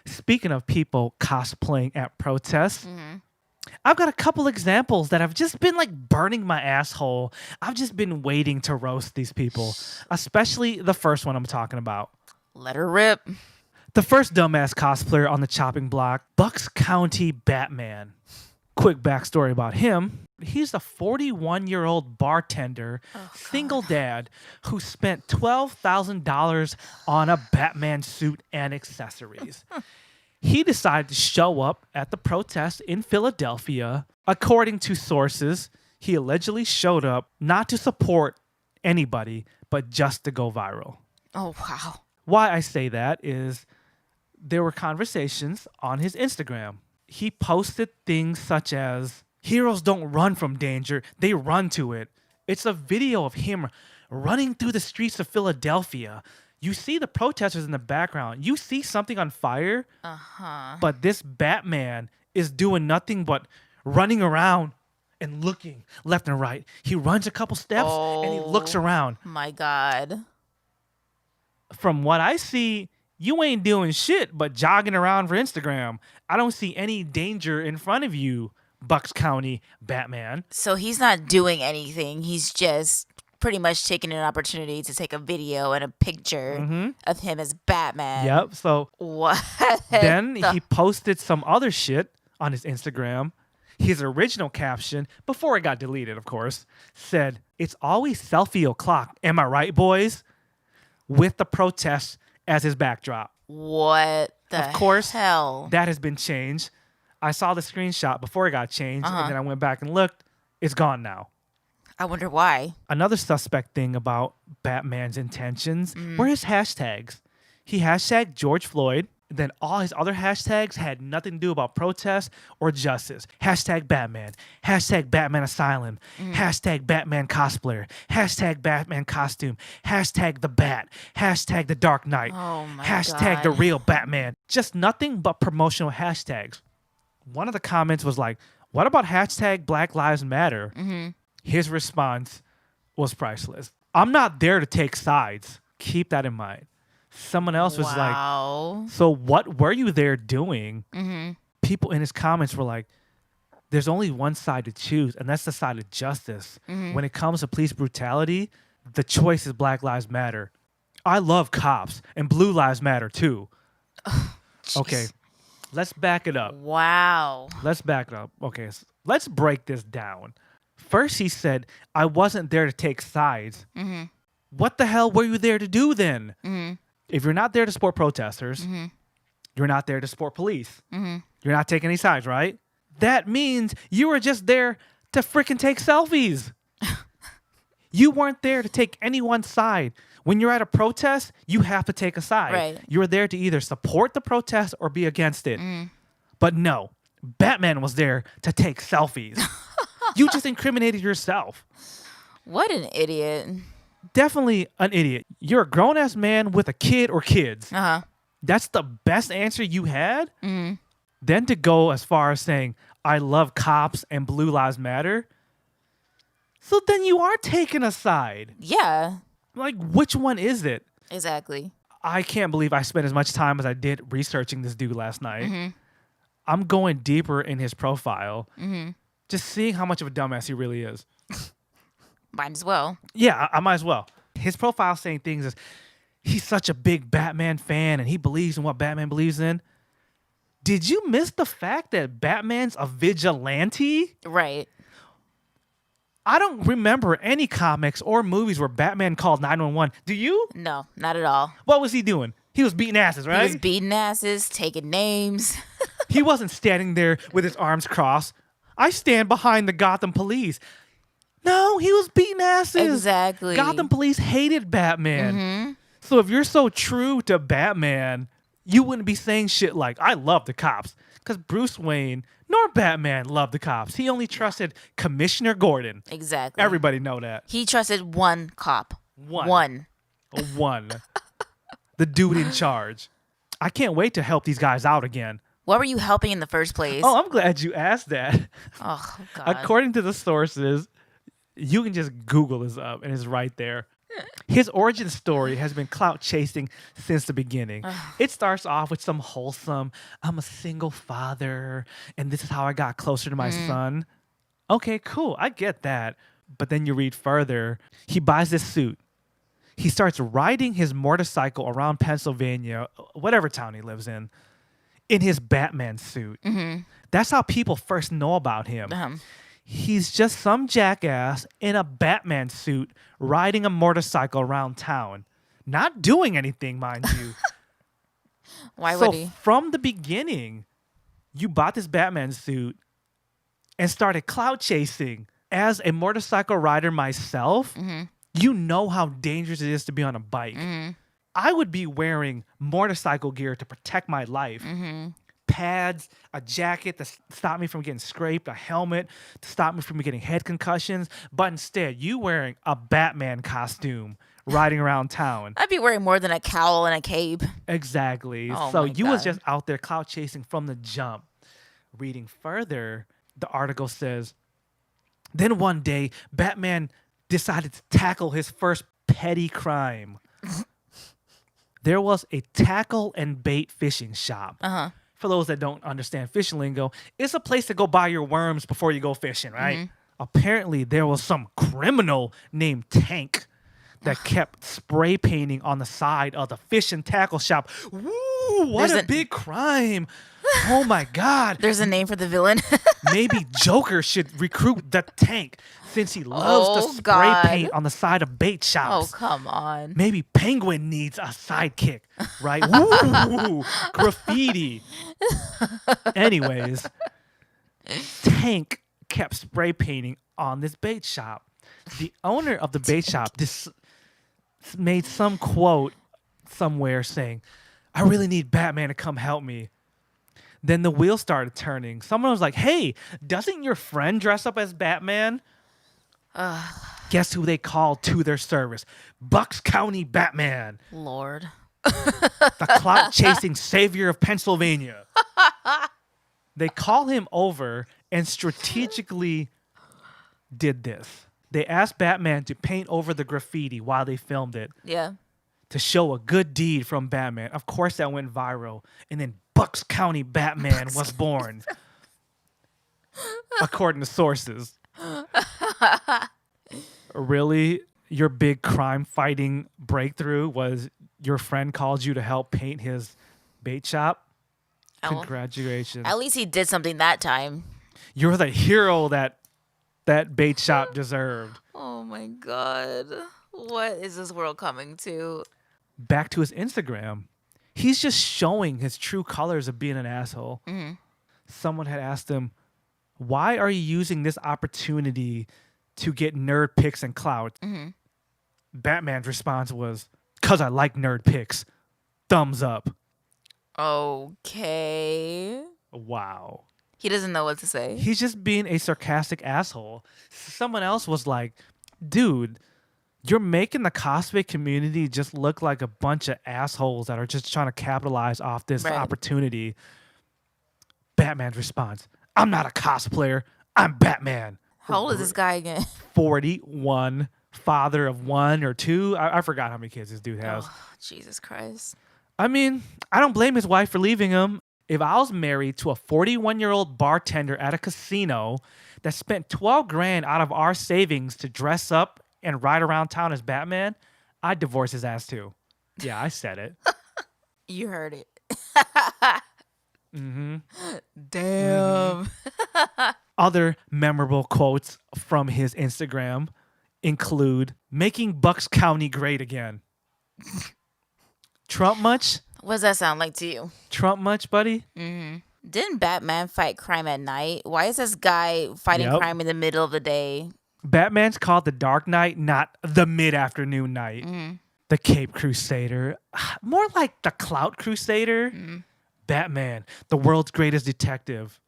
Speaking of people cosplaying at protests, I've got a couple examples that have just been like burning my asshole. I've just been waiting to roast these people, especially the first one I'm talking about. Let her rip. The first dumbass cosplayer on the chopping block, Bucks County Batman. Quick backstory about him. He's a 41-year-old bartender, single dad, who spent $12,000 on a Batman suit and accessories. He decided to show up at the protest in Philadelphia. According to sources, he allegedly showed up not to support anybody, but just to go viral. Oh, wow. Why I say that is there were conversations on his Instagram. He posted things such as, "Heroes don't run from danger, they run to it." It's a video of him running through the streets of Philadelphia. You see the protesters in the background. You see something on fire. But this Batman is doing nothing but running around and looking left and right. He runs a couple steps and he looks around. My God. From what I see, you ain't doing shit but jogging around for Instagram. I don't see any danger in front of you, Bucks County Batman. So he's not doing anything. He's just pretty much taking an opportunity to take a video and a picture of him as Batman. Yep. So what? Then he posted some other shit on his Instagram. His original caption, before it got deleted, of course, said, "It's always selfie o'clock. Am I right, boys?" With the protests as his backdrop. What the Of course, hell? that has been changed. I saw the screenshot before it got changed, and then I went back and looked. It's gone now. I wonder why. Another suspect thing about Batman's intentions were his hashtags. He hashtagged George Floyd. Then all his other hashtags had nothing to do about protest or justice. Hashtag Batman. Hashtag Batman Asylum. Hashtag Batman cosplayer. Hashtag Batman costume. Hashtag the Bat. Hashtag the Dark Knight. Oh my Hashtag God. the real Batman. Just nothing but promotional hashtags. One of the comments was like, "What about hashtag Black Lives Matter?" His response was priceless. "I'm not there to take sides. Keep that in mind." Someone else was like, "So what were you there doing?" People in his comments were like, "There's only one side to choose, and that's the side of justice. When it comes to police brutality, the choice is Black Lives Matter. I love cops, and Blue Lives Matter too." Okay, let's back it up. Wow. Let's back it up. Okay, so let's break this down. First, he said, "I wasn't there to take sides." What the hell were you there to do then? If you're not there to support protesters, you're not there to support police. You're not taking any sides, right? That means you were just there to freaking take selfies. You weren't there to take anyone's side. When you're at a protest, you have to take a side. Right. You're there to either support the protest or be against it. But no, Batman was there to take selfies. You just incriminated yourself. What an idiot. Definitely an idiot. You're a grown-ass man with a kid or kids. That's the best answer you had? Then to go as far as saying, "I love cops and Blue Lives Matter." So then you are taking a side. Yeah, Like, which one is it? exactly. I can't believe I spent as much time as I did researching this dude last night. I'm going deeper in his profile. Just seeing how much of a dumbass he really is. Might as well. Yeah, I might as well. His profile saying things as, he's such a big Batman fan and he believes in what Batman believes in. Did you miss the fact that Batman's a vigilante? Right. I don't remember any comics or movies where Batman called 911. Do you? No, not at all. What was he doing? He was beating asses, right? He was beating asses, taking names. He wasn't standing there with his arms crossed. I stand behind the Gotham police. No, he was beating asses. Exactly. Gotham police hated Batman. So if you're so true to Batman, you wouldn't be saying shit like, I love the cops. Because Bruce Wayne nor Batman loved the cops. He only trusted Commissioner Gordon. Exactly. Everybody know that. He trusted one cop. One. The dude in charge. I can't wait to help these guys out again. What were you helping in the first place? Oh, I'm glad you asked that. Oh, God. According to the sources, you can just Google this up and it's right there. His origin story has been clout chasing since the beginning. It starts off with some wholesome, I'm a single father and this is how I got closer to my son. Okay, cool. I get that. But then you read further. He buys this suit. He starts riding his motorcycle around Pennsylvania, whatever town he lives in his Batman suit. That's how people first know about him. He's just some jackass in a Batman suit riding a motorcycle around town. Not doing anything, mind you. Why would he? From the beginning, you bought this Batman suit and started clout chasing. As a motorcycle rider myself, you know how dangerous it is to be on a bike. I would be wearing motorcycle gear to protect my life. Pads, a jacket to stop me from getting scraped, a helmet to stop me from getting head concussions. But instead, you wearing a Batman costume riding around town. I'd be wearing more than a cowl and a cape. Exactly. Oh So my you was God. just out there clout chasing from the jump. Reading further, the article says, then one day, Batman decided to tackle his first petty crime. There was a tackle and bait fishing shop. For those that don't understand fishing lingo, it's a place to go buy your worms before you go fishing, right? Apparently, there was some criminal named Tank that kept spray painting on the side of the fish and tackle shop. Woo, what There's a big crime. Oh my God. There's a name for the villain. Maybe Joker should recruit the Tank since he loves to spray God. paint on the side of bait Oh, shops. come on. Maybe Penguin needs a sidekick, right? Woo! Graffiti. Anyways, Tank kept spray painting on this bait shop. The owner of the bait shop made some quote somewhere saying, I really need Batman to come help me. Then the wheels started turning. Someone was like, hey, doesn't your friend dress up as Batman? Guess who they called to their service? Bucks County Batman. Lord. The clout-chasing savior of Pennsylvania. They call him over and strategically did this. They asked Batman to paint over the graffiti while they filmed it Yeah. to show a good deed from Batman. Of course, that went viral. And then Bucks County Batman was born, according to sources. Really? Your big crime-fighting breakthrough was your friend called you to help paint his bait shop? Congratulations. At least he did something that time. You're the hero that bait shop deserved. Oh my God. What is this world coming to? Back to his Instagram. He's just showing his true colors of being an asshole. Someone had asked him, why are you using this opportunity to get nerd pics and clout? Batman's response was, because I like nerd pics. Thumbs up. Okay. Wow. He doesn't know what to say. He's just being a sarcastic asshole. Someone else was like, dude, you're making the cosplay community just look like a bunch of assholes that are just trying to capitalize off this opportunity. Batman's response, I'm not a cosplayer. I'm Batman. How old is this guy again? 41, father of one or two. I forgot how many kids this dude has. Oh, Jesus Christ. I mean, I don't blame his wife for leaving him. If I was married to a 41-year-old bartender at a casino that spent $12,000 out of our savings to dress up and ride around town as Batman, I'd divorce his ass too. Yeah, I said it. You heard it. Mm-hmm. Damn. Other memorable quotes from his Instagram include, making Bucks County great again. Trump much? What does that sound like to you? Trump much, buddy? Didn't Batman fight crime at night? Why is this guy fighting Yep. crime in the middle of the day? Batman's called the Dark Knight, not the mid-afternoon night. The Cape Crusader. More like the Clout Crusader. Batman, the world's greatest detective.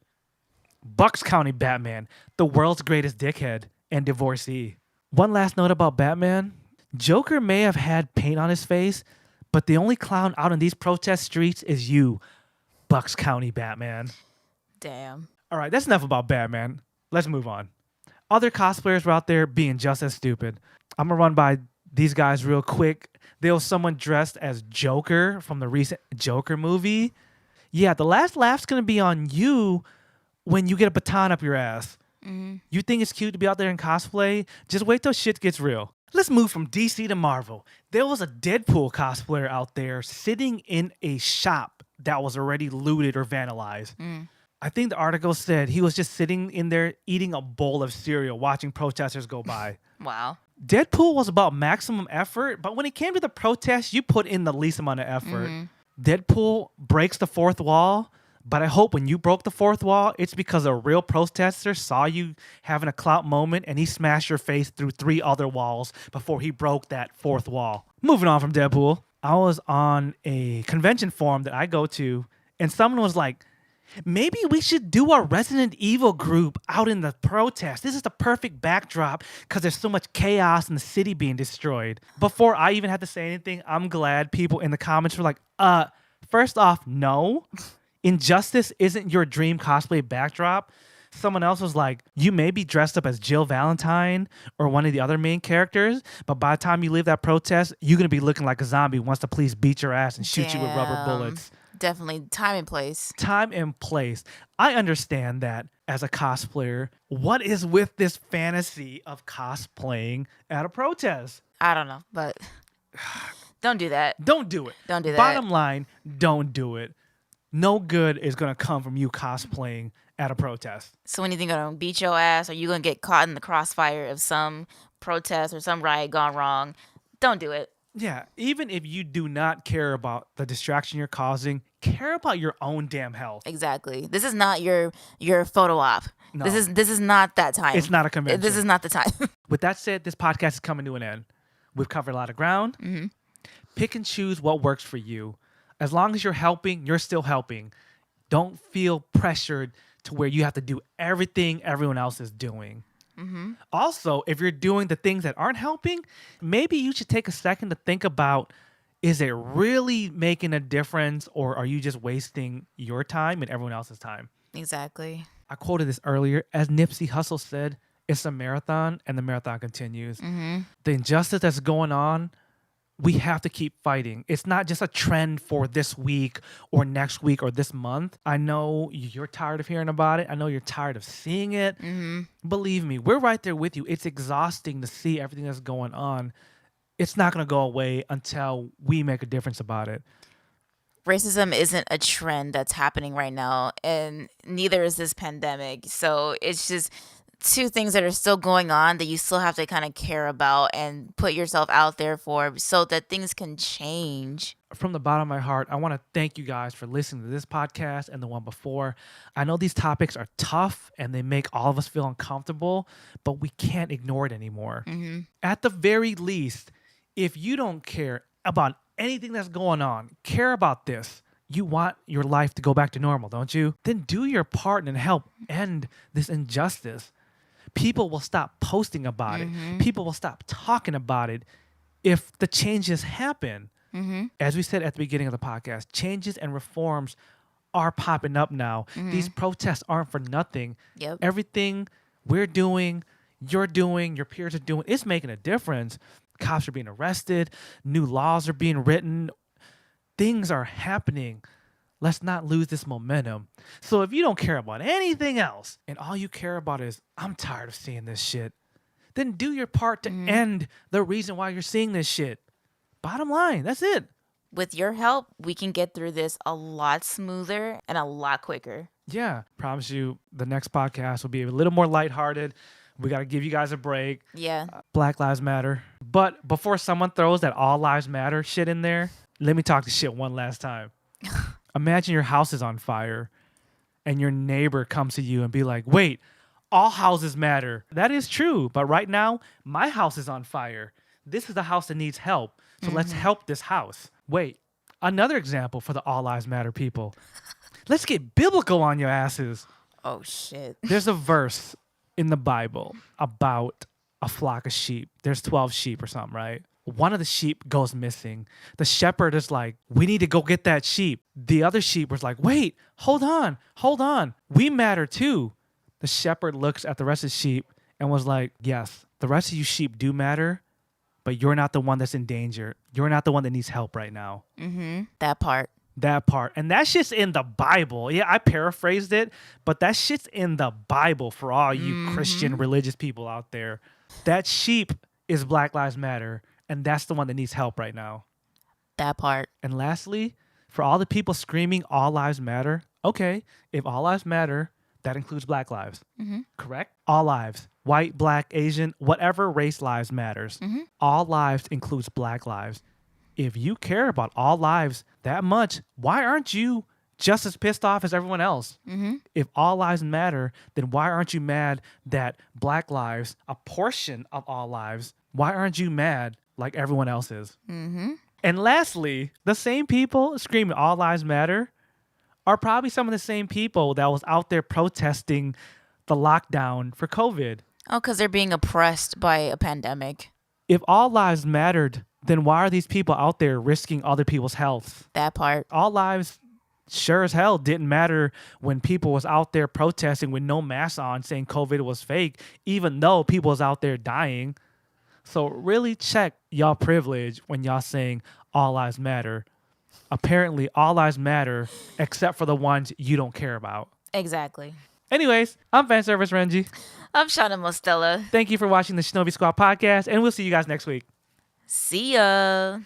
Bucks County Batman, the world's greatest dickhead and divorcee. One last note about Batman. Joker may have had paint on his face, but the only clown out on these protest streets is you, Bucks County Batman. Damn. All right, that's enough about Batman. Let's move on. Other cosplayers were out there being just as stupid. I'm going to run by these guys real quick. There was someone dressed as Joker from the recent Joker movie. Yeah, the last laugh's going to be on you when you get a baton up your ass. You think it's cute to be out there in cosplay? Just wait till shit gets real. Let's move from DC to Marvel. There was a Deadpool cosplayer out there sitting in a shop that was already looted or vandalized. I think the article said he was just sitting in there eating a bowl of cereal, watching protesters go by. Wow. Deadpool was about maximum effort, but when it came to the protest, you put in the least amount of effort. Deadpool breaks the fourth wall, but I hope when you broke the fourth wall, it's because a real protester saw you having a clout moment and he smashed your face through 3 other walls before he broke that fourth wall. Moving on from Deadpool, I was on a convention forum that I go to, and someone was like, maybe we should do a Resident Evil group out in the protest. This is the perfect backdrop because there's so much chaos in the city being destroyed. Before I even had to say anything, I'm glad people in the comments were like, first off, no. Injustice isn't your dream cosplay backdrop. Someone else was like, you may be dressed up as Jill Valentine or one of the other main characters, but by the time you leave that protest, you're going to be looking like a zombie who wants to please beat your ass and shoot you with rubber bullets. Definitely time and place. Time and place. I understand that as a cosplayer. What is with this fantasy of cosplaying at a protest? I don't know, but don't do that. Don't do it. Don't do that. Bottom line, don't do it. No good is going to come from you cosplaying at a protest. So anything gonna beat your ass, or you gonna get caught in the crossfire of some protest or some riot gone wrong? Don't do it. Yeah, even if you do not care about the distraction you're causing, care about your own damn health. Exactly. This is not your photo op. No. This is not that time. It's not a convention. This is not the time. With that said, this podcast is coming to an end. We've covered a lot of ground. Pick and choose what works for you. As long as you're helping, you're still helping. Don't feel pressured to where you have to do everything everyone else is doing. Also, if you're doing the things that aren't helping, maybe you should take a second to think about, is it really making a difference, or are you just wasting your time and everyone else's time? Exactly. I quoted this earlier. As Nipsey Hussle said, it's a marathon and the marathon continues. The injustice that's going on, we have to keep fighting. It's not just a trend for this week or next week or this month. I know you're tired of hearing about it. I know you're tired of seeing it. Believe me, we're right there with you. It's exhausting to see everything that's going on. It's not going to go away until we make a difference about it. Racism isn't a trend that's happening right now, and neither is this pandemic. So it's just two things that are still going on that you still have to kind of care about and put yourself out there for, so that things can change. From the bottom of my heart, I want to thank you guys for listening to this podcast and the one before. I know these topics are tough and they make all of us feel uncomfortable, but we can't ignore it anymore. At the very least, if you don't care about anything that's going on, care about this, you want your life to go back to normal, don't you? Then do your part and help end this injustice. People will stop posting about it. People will stop talking about it if the changes happen. As we said at the beginning of the podcast, changes and reforms are popping up now. These protests aren't for nothing. Everything we're doing, you're doing, your peers are doing, it's making a difference. Cops are being arrested. New laws are being written. Things are happening. Let's not lose this momentum. So if you don't care about anything else and all you care about is, I'm tired of seeing this shit, then do your part to end the reason why you're seeing this shit. Bottom line, that's it. With your help, we can get through this a lot smoother and a lot quicker. Yeah, promise you the next podcast will be a little more lighthearted. We got to give you guys a break. Yeah. Black Lives Matter. But before someone throws that all lives matter shit in there, let me talk the shit one last time. Imagine your house is on fire and your neighbor comes to you and be like, wait, all houses matter. That is true. But right now, my house is on fire. This is the house that needs help. So let's help this house. Wait, another example for the all lives matter people. Let's get biblical on your asses. Oh, shit. There's a verse in the Bible about a flock of sheep. There's 12 sheep or something, right? One of the sheep goes missing. The shepherd is like, we need to go get that sheep. The other sheep was like, wait, hold on. We matter too. The shepherd looks at the rest of the sheep and was like, yes, the rest of you sheep do matter, but you're not the one that's in danger. You're not the one that needs help right now. That part. And that shit's in the Bible. Yeah, I paraphrased it, but that shit's in the Bible for all you Christian religious people out there. That sheep is Black Lives Matter, and that's the one that needs help right now. That part. And lastly, for all the people screaming all lives matter, okay, if all lives matter, that includes Black lives. Correct? All lives. White, Black, Asian, whatever race lives matters. All lives includes Black lives. If you care about all lives that much, why aren't you just as pissed off as everyone else? If all lives matter, then why aren't you mad that Black lives, a portion of all lives, why aren't you mad like everyone else is? And lastly, the same people screaming all lives matter are probably some of the same people that was out there protesting the lockdown for COVID. Oh, because they're being oppressed by a pandemic. If all lives mattered, then why are these people out there risking other people's health? That part. All lives sure as hell didn't matter when people was out there protesting with no mask on saying COVID was fake, even though people was out there dying. So really check y'all privilege when y'all saying all lives matter. Apparently, all lives matter except for the ones you don't care about. Exactly. Anyways, I'm Fan Service Renji. I'm Shana Mostella. Thank you for watching the Shinobi Squad Podcast, and we'll see you guys next week. See ya.